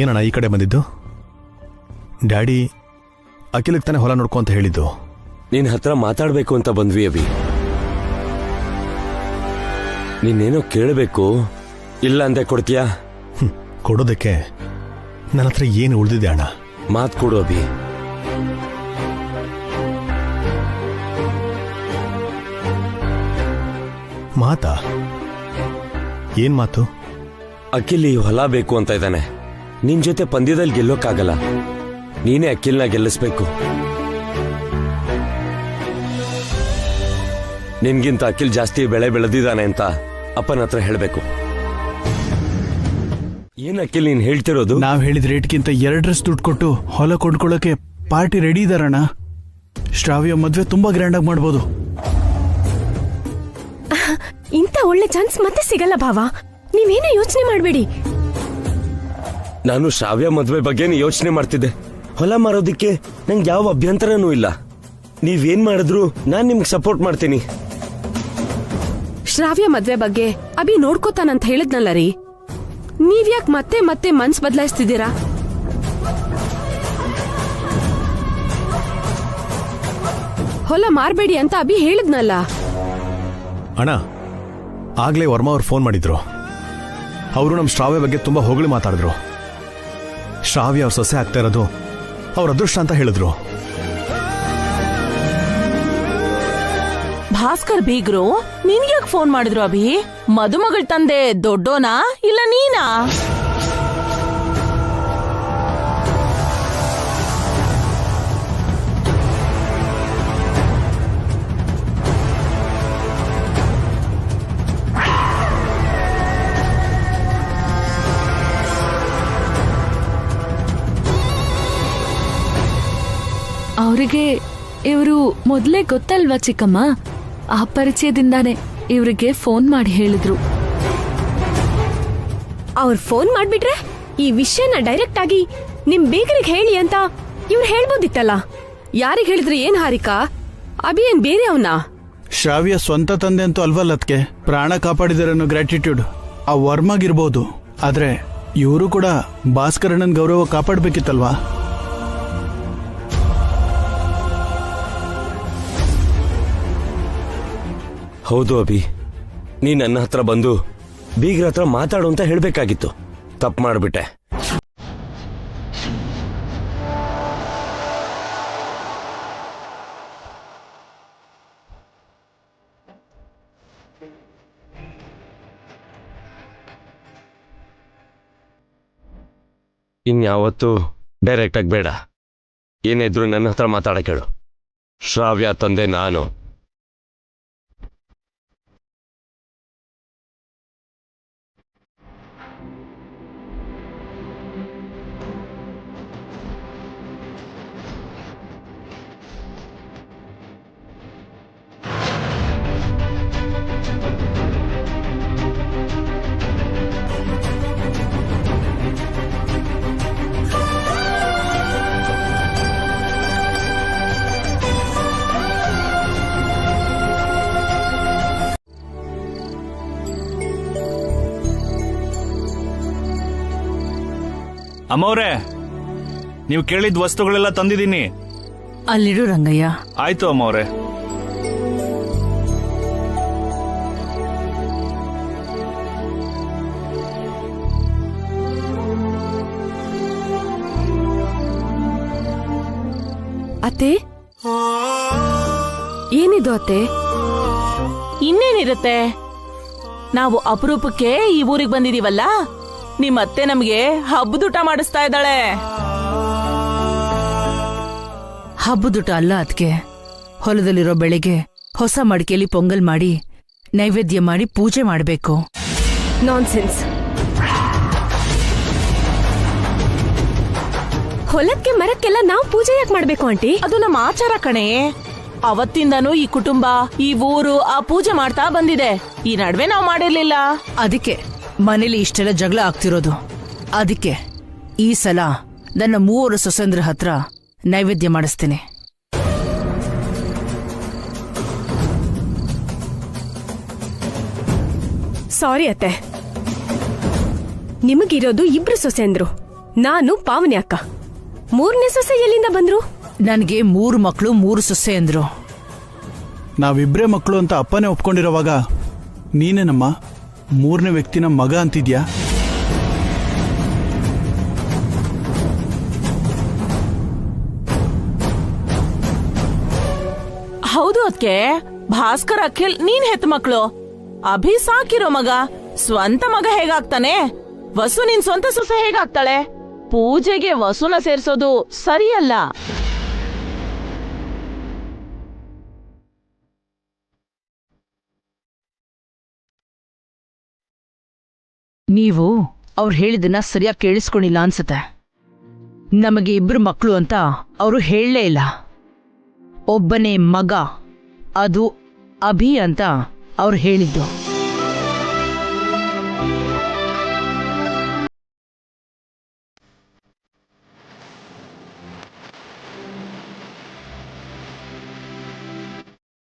ಏನಣ್ಣ ಈ ಕಡೆ ಬಂದಿದ್ದು? ಡ್ಯಾಡಿ ಅಖಿಲಕ್ಕೆ ತಾನೇ ಹೊಲ ನೋಡ್ಕೊ ಅಂತ ಹೇಳಿದ್ದು. ನಿನ್ ಹತ್ರ ಮಾತಾಡ್ಬೇಕು ಅಂತ ಬಂದ್ವಿ ಅಭಿ. ನೀನೇನೋ ಕೇಳಬೇಕು, ಇಲ್ಲ ಅಂದೆ ಕೊಡ್ತೀಯಾ? ಕೊಡೋದಕ್ಕೆ ನನ್ನ ಹತ್ರ ಏನು ಉಳಿದಿದೆ ಅಣ್ಣ? ಮಾತು ಕೊಡು ಅಭಿ. ಮಾತಾ? ಏನ್ ಮಾತು? ಅಖಿಲ್ ಈ ಹೊಲ ಬೇಕು ಅಂತ ಇದ್ದಾನೆ. ನಿನ್ ಜೊತೆ ಪಂದ್ಯದಲ್ಲಿ ಗೆಲ್ಲೋಕ್ಕಾಗಲ್ಲ, ನೀನೇ ಅಖಿಲ್ನ ಗೆಲ್ಲಿಸ್ಬೇಕು. ನಿನ್ಗಿಂತ ಅಖಿಲ್ ಜಾಸ್ತಿ ಬೆಳೆ ಬೆಳೆದಿದ್ದಾನೆ ಅಂತ ಅಪ್ಪನ ಹತ್ರ ಹೇಳ್ಬೇಕು. ಏನ್ ಅಖಿಲ್ ನೀನ್ ಹೇಳ್ತಿರೋದು? ನಾವ್ ಹೇಳಿದ ರೇಟ್ಗಿಂತ 2 ದುಡ್ಡು ಕೊಟ್ಟು ಹೊಲ ಕೊಂಡ್ಕೊಳ್ಳೋಕೆ ಪಾರ್ಟಿ ರೆಡಿ ಇದಾರಣ್ಣ. ಶ್ರಾವ್ಯ ಮದ್ವೆ ತುಂಬಾ ಗ್ರ್ಯಾಂಡ್ ಆಗಿ ಮಾಡ್ಬೋದು. ಇಂಥ ಒಳ್ಳೆ ಚಾನ್ಸ್ ಮತ್ತೆ ಸಿಗಲ್ಲ ಭಾವ, ನೀವೇನೋ ಯೋಚನೆ ಮಾಡ್ಬೇಡಿ. ನಾನು ಶ್ರಾವ್ಯ ಮದ್ವೆ ಬಗ್ಗೆನೇ ಯೋಚನೆ ಮಾಡ್ತಿದ್ದೆ. ಹೊಲ ಮಾರೋದಿಕ್ಕೆ ನಂಗೆ ಯಾವ ಅಭ್ಯಂತರನೂ ಇಲ್ಲ. ನೀವೇನ್ ಮಾಡಿದ್ರು ನಾನ್ ನಿಮ್ಗೆ ಸಪೋರ್ಟ್ ಮಾಡ್ತೀನಿ. ಶ್ರಾವ್ಯ ಮದ್ವೆ ಬಗ್ಗೆ ಅಭಿ ನೋಡ್ಕೋತಾನಂತ ಹೇಳಿದ್ನಲ್ಲ ರೀ, ನೀವ್ಯಾಕ್ ಮತ್ತೆ ಮತ್ತೆ ಮನ್ಸ್ ಬದಲಾಯಿಸ್ತಿದ್ದೀರಾ? ಹೊಲ ಮಾರ್ಬೇಡಿ ಅಂತ ಅಭಿ ಹೇಳಿದ್ನಲ್ಲ. ಅಣ್ಣ, ಆಗ್ಲೇ ವರ್ಮಾ ಅವ್ರು ಫೋನ್ ಮಾಡಿದ್ರು. ಅವರು ನಮ್ಮ ಶ್ರಾವ್ಯ ಬಗ್ಗೆ ತುಂಬಾ ಹೊಗಳಿ ಮಾತಾಡಿದ್ರು. ಶ್ರಾವ್ಯ ಅವ್ರ ಸೊಸೆ ಆಗ್ತಾ ಇರೋದು ಅವ್ರ ಅದೃಷ್ಟ ಅಂತ ಹೇಳಿದ್ರು. ಭಾಸ್ಕರ್ ಬೀಗ್ರು ನಿನ್ಗ್ಯಾಕ್ ಫೋನ್ ಮಾಡಿದ್ರು ಅಭಿ? ಮದುಮಗಳ ತಂದೆ ದೊಡ್ಡೋನಾ ಇಲ್ಲ ನೀನಾ? ಅವರಿಗೆ ಇವರು ಮೊದಲೇ ಗೊತ್ತಲ್ವಾ ಚಿಕ್ಕಮ್ಮ? ಆ ಪರಿಚಯದಿಂದಾನೆ ಇವರಿಗೆ ಫೋನ್ ಮಾಡಿ ಹೇಳಿದ್ರು. ಅವ್ರು ಫೋನ್ ಮಾಡ್ಬಿಟ್ರೆ ಈ ವಿಷಯನ ಡೈರೆಕ್ಟ್ ಆಗಿ ನಿಮ್ ಬೇಕರಿಗೆ ಹೇಳಿ ಅಂತ ಇವ್ರು ಹೇಳ್ಬೋದಿತ್ತಲ್ಲ. ಯಾರಿಗೆ ಹೇಳಿದ್ರೆ ಏನ್ ಹಾರಿಕಾ? ಅಭಿ ಏನ್ ಬೇರೆ ಅವನ? ಶ್ರಾವ್ಯ ಸ್ವಂತ ತಂದೆ ಅಂತೂ ಅಲ್ವಲ್ಲ, ಅದಕ್ಕೆ ಪ್ರಾಣ ಕಾಪಾಡಿದಾರನ್ನೋ ಗ್ರಾಟಿಟ್ಯೂಡ್ ಆ ವರ್ಮಾಗಿರ್ಬೋದು. ಆದ್ರೆ ಇವರು ಕೂಡ ಭಾಸ್ಕರಣ್ಣನ ಗೌರವ ಕಾಪಾಡ್ಬೇಕಿತ್ತಲ್ವಾ? ಹೌದು ಅಭಿ, ನೀ ನನ್ನ ಹತ್ರ ಬಂದು ಬೀಗ್ರ ಹತ್ರ ಮಾತಾಡು ಅಂತ ಹೇಳ್ಬೇಕಾಗಿತ್ತು. ತಪ್ಪು ಮಾಡ್ಬಿಟ್ಟೆ. ಇನ್ಯಾವತ್ತೂ ಡೈರೆಕ್ಟ್ ಆಗಿ ಬೇಡ. ಏನಿದ್ರು ನನ್ನ ಹತ್ರ ಮಾತಾಡಕ್ಕೆ ಹೇಳು. ಶ್ರಾವ್ಯ ತಂದೆ ನಾನು. ಅಮ್ಮವ್ರೆ, ನೀವು ಕೇಳಿದ ವಸ್ತುಗಳೆಲ್ಲ ತಂದಿದ್ದೀನಿ. ಅಲ್ಲಿಡು ರಂಗಯ್ಯ. ಆಯ್ತು ಅಮ್ಮವ್ರೆ. ಅತ್ತೆ, ಏನಿದು ಅತ್ತೆ? ಇನ್ನೇನಿರುತ್ತೆ, ನಾವು ಅಪರೂಪಕ್ಕೆ ಈ ಊರಿಗೆ ಬಂದಿದೀವಲ್ಲ, ನಿಮ್ಮತ್ತೆ ನಮ್ಗೆ ಹಬ್ಬದೂಟ ಮಾಡಿಸ್ತಾ ಇದ್ದಾಳೆ. ಹಬ್ಬದೂಟ ಅಲ್ಲ ಅದಕ್ಕೆ, ಹೊಲದಲ್ಲಿರೋ ಬೆಳೆಗೆ ಹೊಸ ಮಡಿಕೆಯಲ್ಲಿ ಪೊಂಗಲ್ ಮಾಡಿ ನೈವೇದ್ಯ ಮಾಡಿ ಪೂಜೆ ಮಾಡಬೇಕು. ನಾನ್ಸೆನ್ಸ್. ಹೊಲಕ್ಕೆ ಮರಕ್ಕೆಲ್ಲ ನಾವು ಪೂಜೆ ಯಾಕೆ ಮಾಡ್ಬೇಕು ಆಂಟಿ? ಅದು ನಮ್ಮ ಆಚಾರ ಕಣೆ. ಅವತ್ತಿಂದನೂ ಈ ಕುಟುಂಬ, ಈ ಊರು ಆ ಪೂಜೆ ಮಾಡ್ತಾ ಬಂದಿದೆ. ಈ ನಡುವೆ ನಾವು ಮಾಡಿರ್ಲಿಲ್ಲ. ಅದಕ್ಕೆ ಮನೇಲಿ ಇಷ್ಟೆಲ್ಲ ಜಗಳ ಆಗ್ತಿರೋದು. ಅದಕ್ಕೆ ಈ ಸಲ ನನ್ನ 3 ಸೊಸೆಂದ್ರ ಹತ್ರ ನೈವೇದ್ಯ ಮಾಡಿಸ್ತೇನೆ. ಸಾರಿ ಅತ್ತೆ, ನಿಮಗಿರೋದು 2 ಸೊಸೆಂದ್ರು, ನಾನು ಪಾವನಿ ಅಕ್ಕ. 3ನೇ ಸೊಸೆ ಎಲ್ಲಿಂದ ಬಂದ್ರು? ನನಗೆ 3 ಮಕ್ಕಳು 3 ಸೊಸೆ ಅಂದ್ರು. ನಾವಿಬ್ರೇ ಮಕ್ಕಳು ಅಂತ ಅಪ್ಪನೇ ಒಪ್ಕೊಂಡಿರೋವಾಗ ನೀನೇನಮ್ಮ 3ನೇ ವ್ಯಕ್ತಿನ ಮಗ ಅಂತಿದ್ಯಾ? ಹೌದು ಅದ್ಕೆ ಭಾಸ್ಕರ್ ಅಖಿಲ್ ನೀನ್ ಹೆತ್ತ ಮಕ್ಕಳು. ಅಭಿ ಸಾಕಿರೋ ಮಗ, ಸ್ವಂತ ಮಗ ಹೇಗಾಗ್ತಾನೆ? ವಸು ನಿನ್ ಸ್ವಂತ ಸೊಸೆ ಹೇಗಾಗ್ತಾಳೆ? ಪೂಜೆಗೆ ವಸುನ ಸೇರ್ಸೋದು ಸರಿಯಲ್ಲ. ನೀವು ಅವ್ರು ಹೇಳಿದನ್ನ ಸರಿಯಾಗಿ ಕೇಳಿಸ್ಕೊಂಡಿಲ್ಲ ಅನ್ಸುತ್ತೆ. ನಮಗೆ 2 ಮಕ್ಕಳು ಅಂತ ಅವರು ಹೇಳಲೇ ಇಲ್ಲ. ಒಬ್ಬನೇ ಮಗ, ಅದು ಅಭಿ ಅಂತ ಅವ್ರು ಹೇಳಿದ್ದು.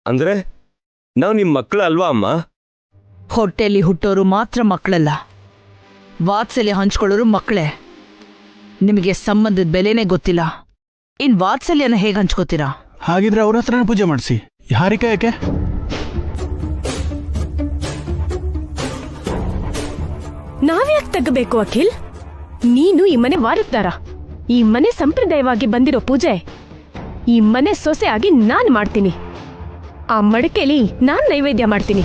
ಅಂದ್ರೆ ನಾವು ನಿಮ್ ಮಕ್ಕಳು ಅಲ್ವಾ ಅಮ್ಮ? ಹೊಟ್ಟೆಯಲ್ಲಿ ಹುಟ್ಟೋರು ಮಾತ್ರ ಮಕ್ಕಳಲ್ಲ, ವಾತ್ಸಲ್ಯ ಹಂಚ್ಕೊಳ್ಳೋರು ಮಕ್ಕಳೇ. ನಿಮಗೆ ಸಂಬಂಧದ ಬೆಲೆನೇ ಗೊತ್ತಿಲ್ಲ, ಇನ್ ವಾತ್ಸಲ್ಯನ ಹೇಗೆ ಹಂಚ್ಕೋತೀರಾ? ಹಾಗಿದ್ರೆ ಅವ್ರ ಹತ್ರನೇ ಪೂಜೆ ಮಾಡಿಸಿ. ಹಾರಿಕಾ ಯಾಕೆ? ನಾವ್ಯಾಕೆ ತಗಬೇಕು ಅಖಿಲ್? ನೀನು ಈ ಮನೆ ವಾರಸ್ದಾರ. ಈ ಮನೆ ಸಂಪ್ರದಾಯವಾಗಿ ಬಂದಿರೋ ಪೂಜೆ ಈ ಮನೆ ಸೊಸೆ ಆಗಿ ನಾನ್ ಮಾಡ್ತೀನಿ. ಆ ಮಡಕೆಲಿ ನಾನ್ ನೈವೇದ್ಯ ಮಾಡ್ತೀನಿ.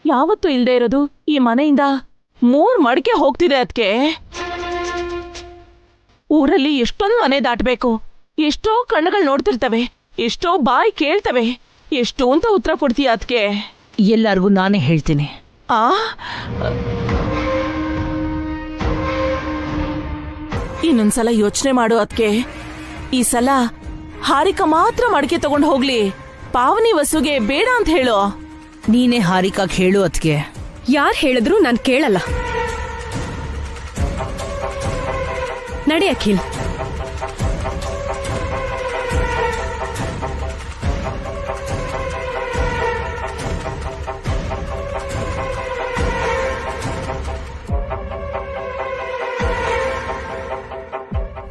ಯಾವತ್ತೂ ಇಲ್ದೇ ಇರೋದು ಈ ಮನೆಯಿಂದ 3 ಮಡಿಕೆ ಹೋಗ್ತಿದೆ ಅದ್ಕೆ. ಊರಲ್ಲಿ ಎಷ್ಟೊಂದು ಮನೆ ದಾಟಬೇಕು, ಎಷ್ಟೋ ಕಣ್ಣುಗಳು ನೋಡ್ತಿರ್ತವೆ, ಎಷ್ಟೋ ಬಾಯಿ ಕೇಳ್ತವೆ, ಎಷ್ಟು ಅಂತ ಉತ್ತರ ಕೊಡ್ತೀಯ ಅದ್ಕೆ? ಎಲ್ಲರಿಗೂ ನಾನೇ ಹೇಳ್ತೀನಿ. ಇನ್ನೊಂದ್ಸಲ ಯೋಚನೆ ಮಾಡು ಅದ್ಕೆ. ಈ ಸಲ ಹಾರಿಕಾ ಮಾತ್ರ ಮಡಿಕೆ ತಗೊಂಡು ಹೋಗ್ಲಿ, ಪಾವನಿ ವಸುಗೆ ಬೇಡ ಅಂತ ಹೇಳು. ನೀನೇ ಹಾರಿಕಾಗ್ ಹೇಳು ಅದ್ಕೆ. ಯಾರ್ ಹೇಳಿದ್ರು ನಾನ್ ಕೇಳಲ್ಲ. ನಡಿ ಅಖಿಲ್.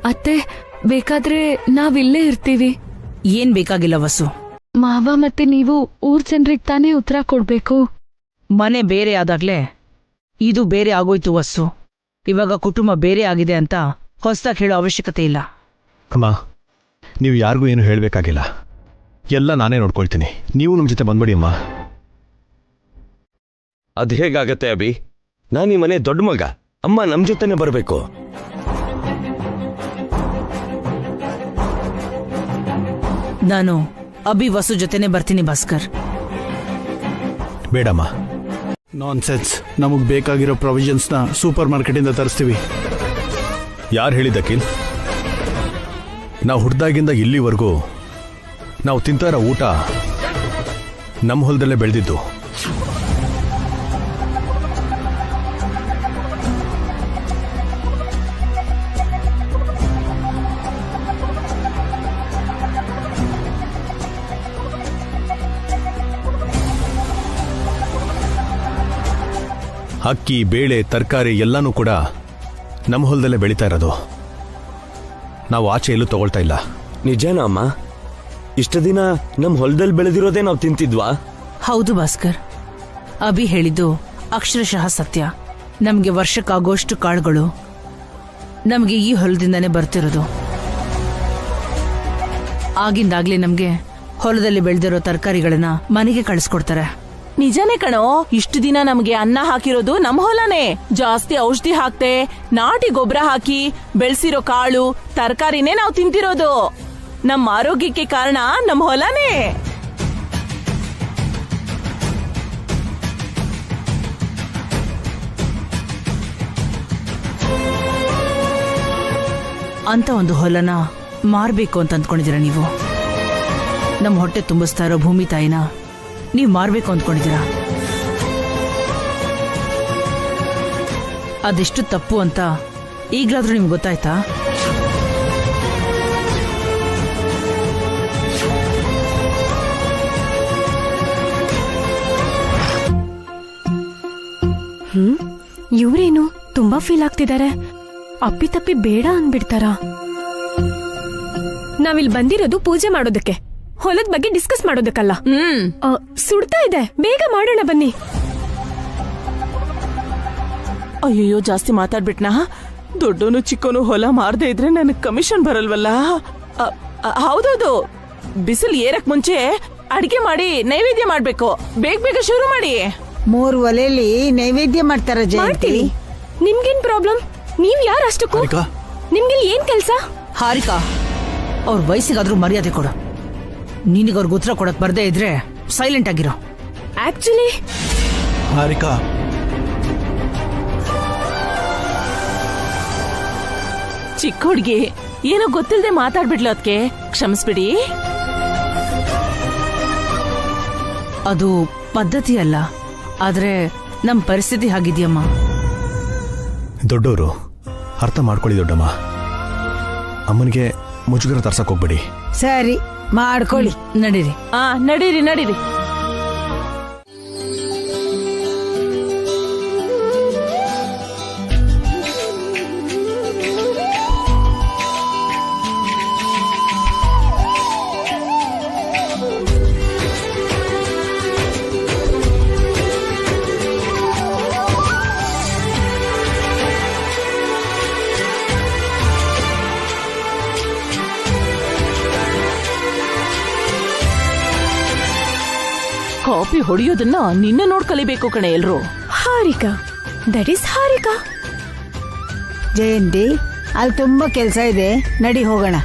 ಅತ್ತೆ, ಬೇಕಾದ್ರೆ ನಾವಿಲ್ಲೇ ಇರ್ತೀವಿ. ಏನ್ ಬೇಕಾಗಿಲ್ಲ ವಸು. ಮಾವ ಮತ್ತೆ ನೀವು ಊರ್ ಜನರಿಗೆ ತಾನೇ ಉತ್ತರ ಕೊಡ್ಬೇಕು. ಮನೆ ಬೇರೆ ಆದಾಗ್ಲೇ ಇದು ಬೇರೆ ಆಗೋಯ್ತು ವಸ್ಸು. ಇವಾಗ ಕುಟುಂಬ ಬೇರೆ ಆಗಿದೆ ಅಂತ ಹೊಸದಾಗಿ ಹೇಳೋ ಅವಶ್ಯಕತೆ ಇಲ್ಲ. ಅಮ್ಮ, ನೀವು ಯಾರಿಗೂ ಏನು ಹೇಳಬೇಕಾಗಿಲ್ಲ, ಎಲ್ಲ ನಾನೇ ನೋಡ್ಕೊಳ್ತೀನಿ. ನೀವು ನಮ್ಮ ಜೊತೆ ಬಂದ್ಬಿಡಿ ಅಮ್ಮ. ಅದು ಹೇಗಾಗತ್ತೆ ಅಭಿ? ನಾನು ಈ ಮನೆ ದೊಡ್ಡ ಮಗ, ಅಮ್ಮ ನಮ್ಮ ಜೊತೆನೆ ಬರಬೇಕು. ನಾನು ಅಭಿ ವಸು ಜೊತೆನೆ ಬರ್ತೀನಿ ಭಾಸ್ಕರ್. ಬೇಡಮ್ಮ. ನಾನ್ಸೆನ್ಸ್. ನಮಗ್ ಬೇಕಾಗಿರೋ ಪ್ರೊವಿಷನ್ಸ್ನ ಸೂಪರ್ ಮಾರ್ಕೆಟಿಂದ ತರಿಸ್ತೀವಿ. ಯಾರು ಹೇಳಿದ್ದ ಅಖಿಲ್? ನಾವು ಹುಡ್ದಾಗಿಂದ ಇಲ್ಲಿವರೆಗೂ ನಾವು ತಿಂತಾರ ಊಟ ನಮ್ಮ ಹೊಲದಲ್ಲೇ ಬೆಳೆದಿದ್ದು. ಅಕ್ಕಿ ಬೇಳೆ ತರಕಾರಿ ಎಲ್ಲನೂ ಕೂಡ ನಮ್ಮ ಹೊಲದಲ್ಲೇ ಬೆಳೀತಾ ಇರೋದು. ನಾವು ಆಚೆ ಎಲ್ಲೂ ತಗೊಳ್ತಾ ಇಲ್ಲ. ನಿಜನಾ ಅಮ್ಮ? ಇಷ್ಟು ದಿನ ನಮ್ಮ ಹೊಲದಲ್ಲಿ ಬೆಳೆದಿರೋದೇ ನಾವು ತಿಂತಿದ್ವಾ? ಹೌದು ಭಾಸ್ಕರ್, ಅಭಿ ಹೇಳಿದ್ದು ಅಕ್ಷರಶಃ ಸತ್ಯ. ನಮ್ಗೆ ವರ್ಷಕ್ಕಾಗೋಷ್ಟು ಕಾಳುಗಳು ನಮ್ಗೆ ಈ ಹೊಲದಿಂದಾನೇ ಬರ್ತಿರೋದು. ಆಗಿಂದಾಗ್ಲೇ ನಮ್ಗೆ ಹೊಲದಲ್ಲಿ ಬೆಳೆದಿರೋ ತರಕಾರಿಗಳನ್ನ ಮನೆಗೆ ಕಳಿಸ್ಕೊಡ್ತಾರೆ. ನಿಜನೇ ಕಣೋ, ಇಷ್ಟು ದಿನ ನಮ್ಗೆ ಅನ್ನ ಹಾಕಿರೋದು ನಮ್ ಹೊಲನೇ. ಜಾಸ್ತಿ ಔಷಧಿ ಹಾಕ್ತೆ ನಾಟಿ ಗೊಬ್ಬರ ಹಾಕಿ ಬೆಳೆಸಿರೋ ಕಾಳು ತರಕಾರಿನೇ ನಾವು ತಿಂತಿರೋದು. ನಮ್ಮ ಆರೋಗ್ಯಕ್ಕೆ ಕಾರಣ ನಮ್ ಹೊಲನೇ. ಅಂತ ಒಂದು ಹೊಲನ ಮಾರ್ಬೇಕು ಅಂತ ಅಂದ್ಕೊಂಡಿದ್ದೀರಾ ನೀವು? ನಮ್ಮ ಹೊಟ್ಟೆ ತುಂಬಿಸ್ತಾ ಇರೋ ಭೂಮಿ ತಾಯಿನ ನೀವು ಮಾರ್ಬೇಕು ಅಂದ್ಕೊಂಡಿದ್ದೀರಾ? ಅದೆಷ್ಟು ತಪ್ಪು ಅಂತ ಈಗ್ಲಾದ್ರೂ ನಿಮ್ಗೆ ಗೊತ್ತಾಯ್ತಾ? ಇವ್ರೇನು ತುಂಬಾ ಫೀಲ್ ಆಗ್ತಿದ್ದಾರೆ. ಅಪ್ಪಿತಪ್ಪಿ ಬೇಡ ಅಂದ್ಬಿಡ್ತಾರ? ನಾವಿಲ್ ಬಂದಿರೋದು ಪೂಜೆ ಮಾಡೋದಕ್ಕೆ, ಹೊಲದ ಬಗ್ಗೆ ಡಿಸ್ಕಸ್ ಮಾಡೋದಕ್ಕಲ್ಲ. ಸುಡ್ತಾ ಇದೆ, ಬೇಗ ಮಾಡೋಣ ಬನ್ನಿ. ಅಯ್ಯೋ, ಜಾಸ್ತಿ ಮಾತಾಡ್ಬಿಟ್ನಾ? ದೊಡ್ಡೋನು ಚಿಕ್ಕನು ಹೊಲ ಮಾರದೇ ಇದ್ರೆ ನನಗ್ ಕಮಿಷನ್ ಬರಲ್ವಲ್ಲ. ಹೌದೌದು, ಬಿಸಿಲು ಏರಕ್ ಮುಂಚೆ ಅಡಿಗೆ ಮಾಡಿ ನೈವೇದ್ಯ ಮಾಡ್ಬೇಕು. ಬೇಗ ಬೇಗ ಶುರು ಮಾಡಿ. 3 ಒಲೆಯಲ್ಲಿ ನೈವೇದ್ಯ ಮಾಡ್ತಾರ ಜಯಂತಿ. ನಿಮ್ಗೇನ್ ಪ್ರಾಬ್ಲಮ್? ನೀವ್ ಯಾರು ಅಷ್ಟಕ್ಕೂ? ನಿಮ್ಗೆ ಏನ್ ಕೆಲ್ಸ? ಹಾರಿಕಾ, ಅವ್ರ ವಯಸ್ಸಿಗಾದ್ರೂ ಮರ್ಯಾದೆ ಕೊಡು. ನಿನಗವ್ರಿಗೆ ಉತ್ತರ ಕೊಡಕ್ ಬರ್ದೇ ಇದ್ರೆ ಸೈಲೆಂಟ್ ಆಗಿರೋ. ಆಕ್ಚುಲಿ ಹಾರಿಕಾ, ಚಿಕ್ಕ ಹುಡ್ಗಿ ಏನೋ ಗೊತ್ತಿಲ್ಲದೆ ಮಾತಾಡ್ಬಿಡ್ಲು. ಅದಕ್ಕೆ ಕ್ಷಮಿಸ್ಬಿಡಿ. ಅದು ಪದ್ಧತಿ ಅಲ್ಲ, ಆದ್ರೆ ನಮ್ ಪರಿಸ್ಥಿತಿ ಹಾಗಿದ್ಯಮ್ಮ. ದೊಡ್ಡವರು ಅರ್ಥ ಮಾಡ್ಕೊಳ್ಳಿ ದೊಡ್ಡಮ್ಮ. ಅಮ್ಮನಿಗೆ ಮುಜುಗರ ತರ್ಸಕ್ ಹೋಗ್ಬೇಡಿ. ಸರಿ, ಮಾಡ್ಕೊಳ್ಳಿ. ನಡೀರಿ. ನಡೀರಿ ನಡೀರಿ. ಕಾಪಿ ಹೊಡೆಯೋದನ್ನ ನಿನ್ನ ನೋಡ್ ಕಲಿಬೇಕು ಕಣೆ ಎಲ್ರು. Harika, that is Harika. ಜಯಂತಿ, ಅಲ್ಲಿ ತುಂಬಾ ಕೆಲ್ಸ ಇದೆ, ನಡಿ ಹೋಗೋಣ.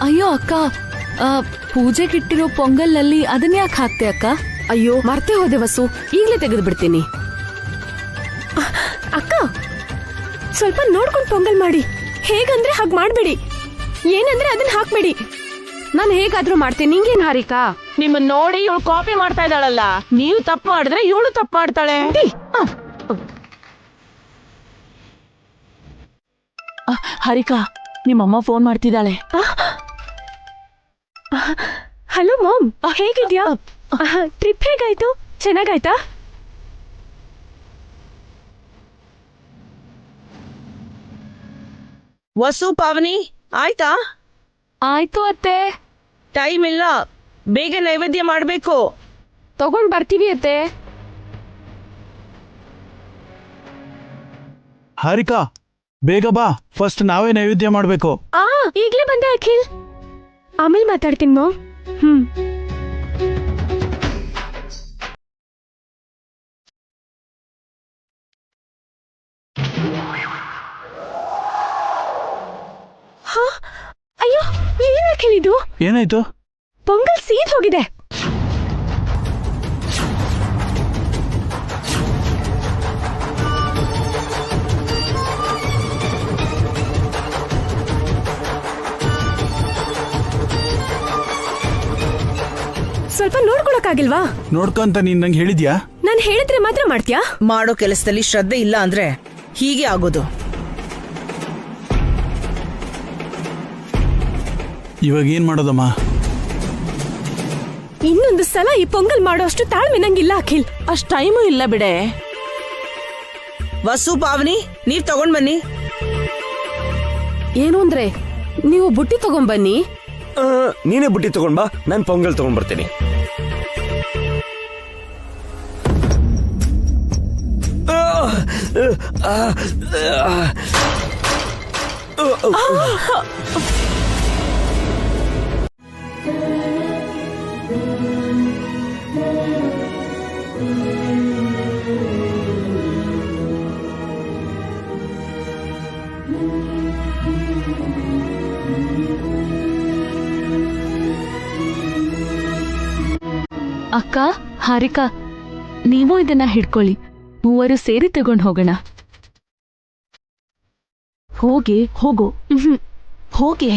ಅಯ್ಯೋ ಅಕ್ಕ, ಪೂಜೆಗಿಟ್ಟಿರೋ ಪೊಂಗಲ್ನಲ್ಲಿ ಅದನ್ನ ಯಾಕೆ ಹಾಕ್ತೆ ಅಕ್ಕ? ಅಯ್ಯೋ, ಮರ್ತೇ ಹೋದೆ ವಸು, ಈಗ್ಲೇ ತೆಗೆದು ಬಿಡ್ತೀನಿ. ಅಕ್ಕ, ಸ್ವಲ್ಪ ನೋಡ್ಕೊಂಡು ಪೊಂಗಲ್ ಮಾಡಿ. ಹೇಗಂದ್ರೆ ಹಾಗ್ ಮಾಡ್ಬೇಡಿ, ಏನಂದ್ರೆ ಅದನ್ನ ಹಾಕ್ಬೇಡಿ. ನಾನು ಹೇಗಾದ್ರೂ ಮಾಡ್ತೇನೆ, ನಿಂಗೇನ್ ಹಾರಿಕಾ? ನಿಮ್ಮನ್ನ ನೋಡಿ ಇವಳು ಕಾಪಿ ಮಾಡ್ತಾ ಇದ್ದಾಳಲ್ಲ. ನೀವು ತಪ್ಪು ಮಾಡಿದ್ರೆ ಇವಳು ತಪ್ಪು ಮಾಡ್ತಾಳೆ. ಹರಿಕಾ, ನಿಮ್ಮಮ್ಮ ಫೋನ್ ಮಾಡ್ತಿದ್ದಾಳೆ. ಹಲೋ ಮಾಮ್, ಹೇಗಿದ್ಯಾ? ಟ್ರಿಪ್ ಹೇಗಾಯ್ತು? ಚೆನ್ನಾಗಾಯ್ತಾ? ವಸು, ಪಾವನಿ ಆಯ್ತಾ? ಆಯ್ತು ಅತ್ತೆ. ಟೈಮ್ ಇಲ್ಲ, ಬೇಗ ನೈವೇದ್ಯ ಮಾಡ್ಬೇಕು. ತಗೊಂಡ್ ಬರ್ತೀವಿ ಅತ್ತೆ. ಹಾರಿಕಾ, ಬೇಗ ಬಾ, ಫಸ್ಟ್ ನಾವೇ ನೈವೇದ್ಯ ಮಾಡ್ಬೇಕು. ಈಗ್ಲೇ ಬಂದೆ ಅಖಿಲ್. ಆಮೇಲೆ ಮಾತಾಡ್ತೀನಿ ಮಾಮ್. ಅಯ್ಯೋ, ಏನ್ ಅಖಿಲ್ ಇದು? ಏನಾಯ್ತು? ಪೊಂಗಲ್ ಸೀದ್ ಹೋಗಿದೆ. ಸ್ವಲ್ಪ ನೋಡ್ಕೊಳಕ್ಕಾಗಿಲ್ವಾ? ನೋಡ್ಕೊಂತ ನೀನ್ ನಂಗೆ ಹೇಳಿದ್ಯಾ? ನಾನು ಹೇಳಿದ್ರೆ ಮಾತ್ರ ಮಾಡ್ತೀಯಾ? ಮಾಡೋ ಕೆಲಸದಲ್ಲಿ ಶ್ರದ್ಧೆ ಇಲ್ಲ ಅಂದ್ರೆ ಹೀಗೆ ಆಗೋದು. ಇವಾಗ ಏನ್ ಮಾಡೋದಮ್ಮ? ಇನ್ನೊಂದು ಸಲ ಈ ಪೊಂಗಲ್ ಮಾಡೋ ಅಷ್ಟು ತಾಳ್ಮೆ ನಂಗಿಲ್ಲ ಅಖಿಲ್. ಅಷ್ಟ್ ಟೈಮು ಇಲ್ಲ ಬಿಡೆ. ವಸು ಪಾವನಿ ನೀವ್ ತಗೊಂಡ್ ಬನ್ನಿ. ಏನು ಅಂದ್ರೆ ನೀವು ಬುಟ್ಟಿ ತಗೊಂಬನ್ನಿ. ನೀನೇ ಬುಟ್ಟಿ ತಗೊಂಡ್ ಬಾ, ನಾನು ಪೊಂಗಲ್ ತಗೊಂಡ್ ಬರ್ತೀನಿ. ಅಕ್ಕ, ಹಾರಿಕಾ, ನೀವು ಇದನ್ನ ಹಿಡ್ಕೊಳ್ಳಿ. ಮೂವರು ಸೇರಿ ತಗೊಂಡು ಹೋಗೋಣ. ಹೋಗಿ ಹೋಗು. ಹೋಗಿ.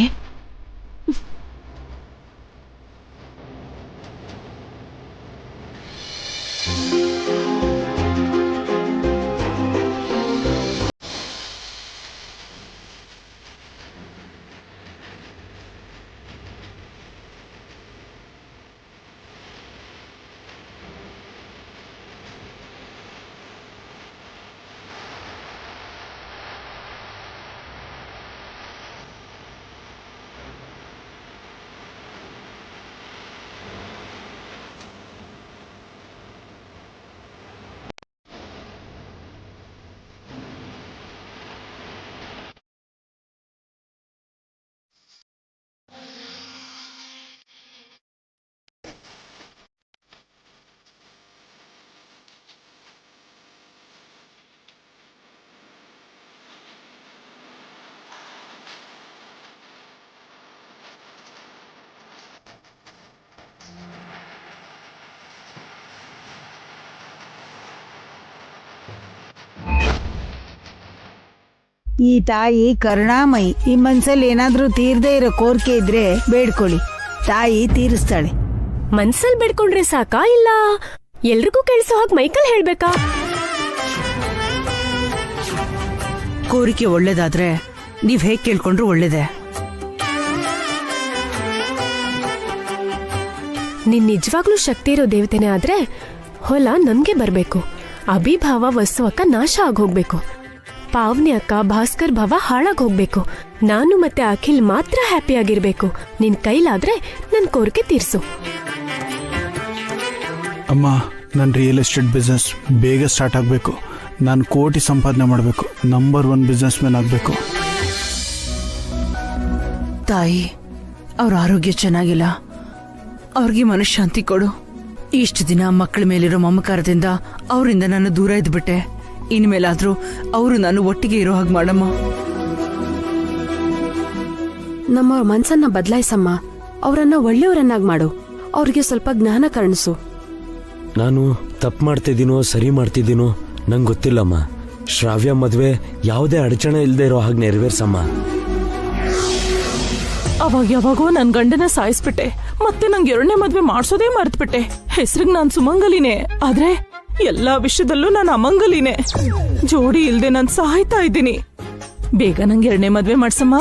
ಈ ತಾಯಿ ಕರುಣಾಮಯಿ. ಈ ಮನ್ಸಲ್ಲಿ ಏನಾದ್ರೂ ತೀರ್ದೇ ಇರೋ ಕೋರಿಕೆ ಇದ್ರೆ ಬೇಡ್ಕೊಳ್ಳಿ, ತಾಯಿ ತೀರಿಸ್ತಾಳೆ. ಮನ್ಸಲ್ ಬೇಡ್ಕೊಂಡ್ರೆ ಸಾಕಾ ಇಲ್ಲ ಎಲ್ರಿಗೂ ಕೇಳಿಸೋ ಹಾಗೆ ಮೈಕಲ್ ಹೇಳ್ಬೇಕಾ? ಕೋರಿಕೆ ಒಳ್ಳೇದಾದ್ರೆ ನೀವ್ ಹೇಗ್ ಕೇಳ್ಕೊಂಡ್ರು ಒಳ್ಳೇದೆ. ನೀನ್ ನಿಜವಾಗ್ಲೂ ಶಕ್ತಿ ಇರೋ ದೇವತೆನೇ ಆದ್ರೆ ಹೊಲ ನಮ್ಗೆ ಬರ್ಬೇಕು. ಅಭಿಭಾವ ವಸ್ತು ಅಕ್ಕ ನಾಶ ಆಗೋಗ್ಬೇಕು. ಪಾವನಿ ಅಕ್ಕ ಭಾಸ್ಕರ್ ಭಾವ ಹಾಳಾಗ್ ಹೋಗ್ಬೇಕು. ನಾನು ಮತ್ತೆ ಅಖಿಲ್ ಮಾತ್ರ ಹ್ಯಾಪಿ ಆಗಿರ್ಬೇಕು. ನಿನ್ ಕೈಲಾದ್ರೆ ನನ್ ಕೋರಿಕೆ ತೀರ್ಸು. ಅಮ್ಮ, ನನ್ನ ರಿಯಲ್ ಎಸ್ಟೇಟ್ ಬಿಸ್ನೆಸ್ ಬೇಗ ಸ್ಟಾರ್ಟ್ ಆಗಬೇಕು. ನಾನು ಕೋಟಿ ಸಂಪಾದನೆ ಮಾಡಬೇಕು. ನಂಬರ್ 1 ಬಿಸ್ನೆಸ್ ಮ್ಯಾನ್ ಆಗಬೇಕು. ತಾಯಿ, ಅವ್ರ ಆರೋಗ್ಯ ಚೆನ್ನಾಗಿಲ್ಲ, ಅವ್ರಿಗೆ ಮನಃಶಾಂತಿ ಕೊಡು. ಇಷ್ಟು ದಿನ ಮಕ್ಕಳ ಮೇಲಿರೋ ಮಮಕಾರದಿಂದ ಅವರಿಂದ ನಾನು ದೂರ ಇದ್ಬಿಟ್ಟೆ. ಇನ್ಮೇಲಾದ್ರೂ ಅವರು ನಾನು ಒಟ್ಟಿಗೆ ಇರೋ ಹಾಗೆ ಮಾಡಮ್ಮ. ನಮ್ಮ ಮನ್ಸನ್ನ ಬದಲಾಯಿಸಮ್ಮ. ಅವರನ್ನ ಒಳ್ಳೆಯವರನ್ನಾಗಿ ಮಾಡು. ಅವ್ರಿಗೆ ಸ್ವಲ್ಪ ಜ್ಞಾನ ಕರುಣಿಸು. ನಾನು ತಪ್ಪು ಮಾಡ್ತಿದ್ದೀನೋ ಸರಿ ಮಾಡ್ತಿದ್ದೀನೋ ನಂಗೆ ಗೊತ್ತಿಲ್ಲಮ್ಮ. ಶ್ರಾವ್ಯ ಮದ್ವೆ ಯಾವುದೇ ಅಡಚಣೆ ಇಲ್ಲದೆ ಇರೋ ಹಾಗೆ ನೆರವೇರ್ಸಮ್ಮ. ಅವಾಗ ಯಾವಾಗೋ ನನ್ ಗಂಡನ ಸಾಯಿಸ್ಬಿಟ್ಟೆ. ಮತ್ತೆ ನಂಗೆ 2ನೇ ಮದ್ವೆ ಮಾಡ್ಸೋದೇ ಮರ್ತ್ಬಿಟ್ಟೆ. ಹೆಸರಿಗೆ ನಾನ್ ಸುಮಂಗಲಿನೇ, ಆದ್ರೆ ಎಲ್ಲಾ ವಿಷಯದಲ್ಲೂ ನಾನು ಅಮಂಗಲಿನೇ. ಜೋಡಿ ಇಲ್ದೆ ನಾನ್ ಸಾಯ್ತಾ ಇದ್ದೀನಿ. ಬೇಗ ನಂಗೆ 2ನೇ ಮದ್ವೆ ಮಾಡ್ಸಮ್ಮ.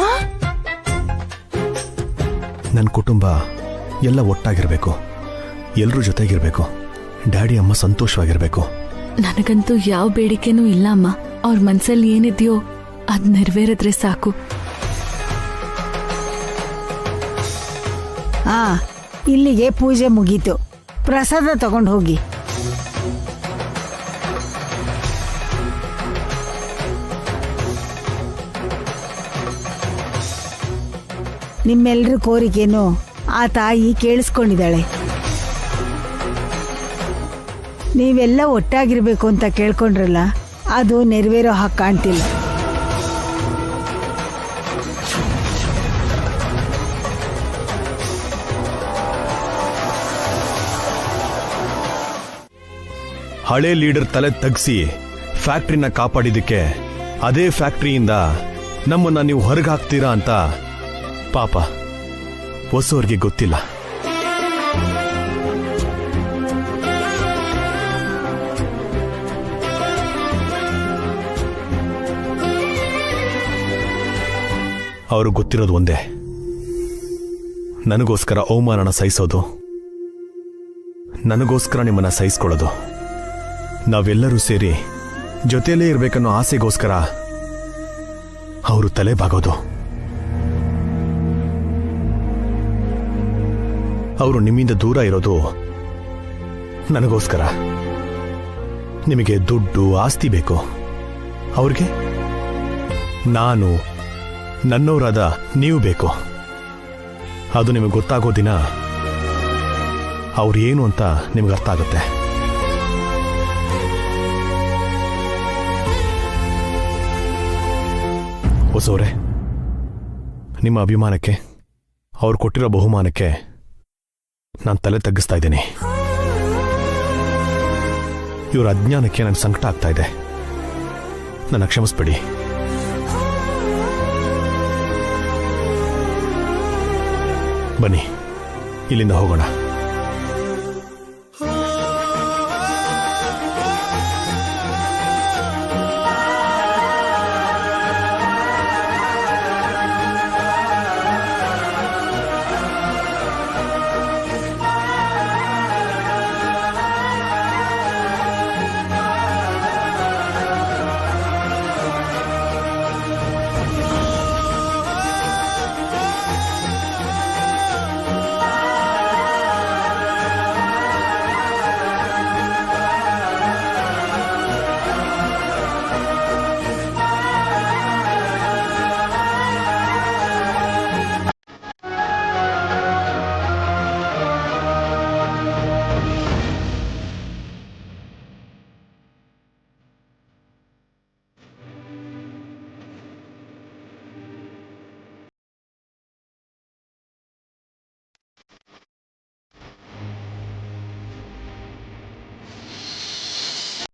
ನನ್ನ ಕುಟುಂಬ ಎಲ್ಲ ಒಟ್ಟಾಗಿರ್ಬೇಕು, ಎಲ್ಲರೂ ಜೊತೆಗಿರ್ಬೇಕು, ಡ್ಯಾಡಿ ಅಮ್ಮ ಸಂತೋಷವಾಗಿರ್ಬೇಕು. ನನಗಂತೂ ಯಾವ ಬೇಡಿಕೆನೂ ಇಲ್ಲ ಅಮ್ಮ. ಅವ್ರ ಮನ್ಸಲ್ಲಿ ಏನಿದೆಯೋ ಅದ್ ನೆರವೇರಿದ್ರೆ ಸಾಕು. ಇಲ್ಲಿಗೆ ಪೂಜೆ ಮುಗೀತು. ಪ್ರಸಾದ ತಗೊಂಡು ಹೋಗಿ. ನಿಮ್ಮೆಲ್ಲರ ಕೋರಿಕೆನೂ ಆ ತಾಯಿ ಕೇಳಿಸ್ಕೊಂಡಿದ್ದಾಳೆ. ನೀವೆಲ್ಲ ಒಟ್ಟಾಗಿರ್ಬೇಕು ಅಂತ ಕೇಳ್ಕೊಂಡ್ರಲ್ಲ, ಅದು ನೆರವೇರೋ ಹಾಗೆ ಕಾಣ್ತಿಲ್ಲ. ಹಳೆ ಲೀಡರ್ ತಲೆ ತಗ್ಸಿ ಫ್ಯಾಕ್ಟ್ರಿನ ಕಾಪಾಡಿದ್ದಕ್ಕೆ ಅದೇ ಫ್ಯಾಕ್ಟ್ರಿಯಿಂದ ನಮ್ಮನ್ನ ನೀವು ಹೊರಗೆ ಹಾಕ್ತೀರಾ ಅಂತ ಪಾಪ ಹೊಸವ್ರಿಗೆ ಗೊತ್ತಿಲ್ಲ. ಅವರು ಗೊತ್ತಿರೋದು ಒಂದೇ, ನನಗೋಸ್ಕರ ಅವಮಾನನ ಸಹಿಸೋದು, ನನಗೋಸ್ಕರ ನಿಮ್ಮನ್ನ ಸಹಿಸ್ಕೊಳ್ಳೋದು. ನಾವೆಲ್ಲರೂ ಸೇರಿ ಜೊತೆಯಲ್ಲೇ ಇರ್ಬೇಕನ್ನೋ ಆಸೆಗೋಸ್ಕರ ಅವರು ತಲೆ ಬಾಗೋದು. ಅವರು ನಿಮ್ಮಿಂದ ದೂರ ಇರೋದು ನನಗೋಸ್ಕರ. ನಿಮಗೆ ದುಡ್ಡು ಆಸ್ತಿ ಬೇಕು, ಅವ್ರಿಗೆ ನಾನು ನನ್ನವರಾದ ನೀವು ಬೇಕು. ಅದು ನಿಮಗೆ ಗೊತ್ತಾಗೋ ದಿನ ಅವ್ರು ಏನು ಅಂತ ನಿಮ್ಗೆ ಅರ್ಥ ಆಗುತ್ತೆ. ಹೊಸವ್ರೆ, ನಿಮ್ಮ ಅಭಿಮಾನಕ್ಕೆ, ಅವ್ರು ಕೊಟ್ಟಿರೋ ಬಹುಮಾನಕ್ಕೆ ನಾನು ತಲೆ ತಗ್ಗಿಸ್ತಾ ಇದ್ದೀನಿ. ಇವರ ಅಜ್ಞಾನಕ್ಕೆ ನನಗೆ ಸಂಕಟ ಆಗ್ತಾ ಇದೆ. ನನ್ನ ಕ್ಷಮಿಸ್ಬೇಡಿ. ಬನ್ನಿ, ಇಲ್ಲಿಂದ ಹೋಗೋಣ.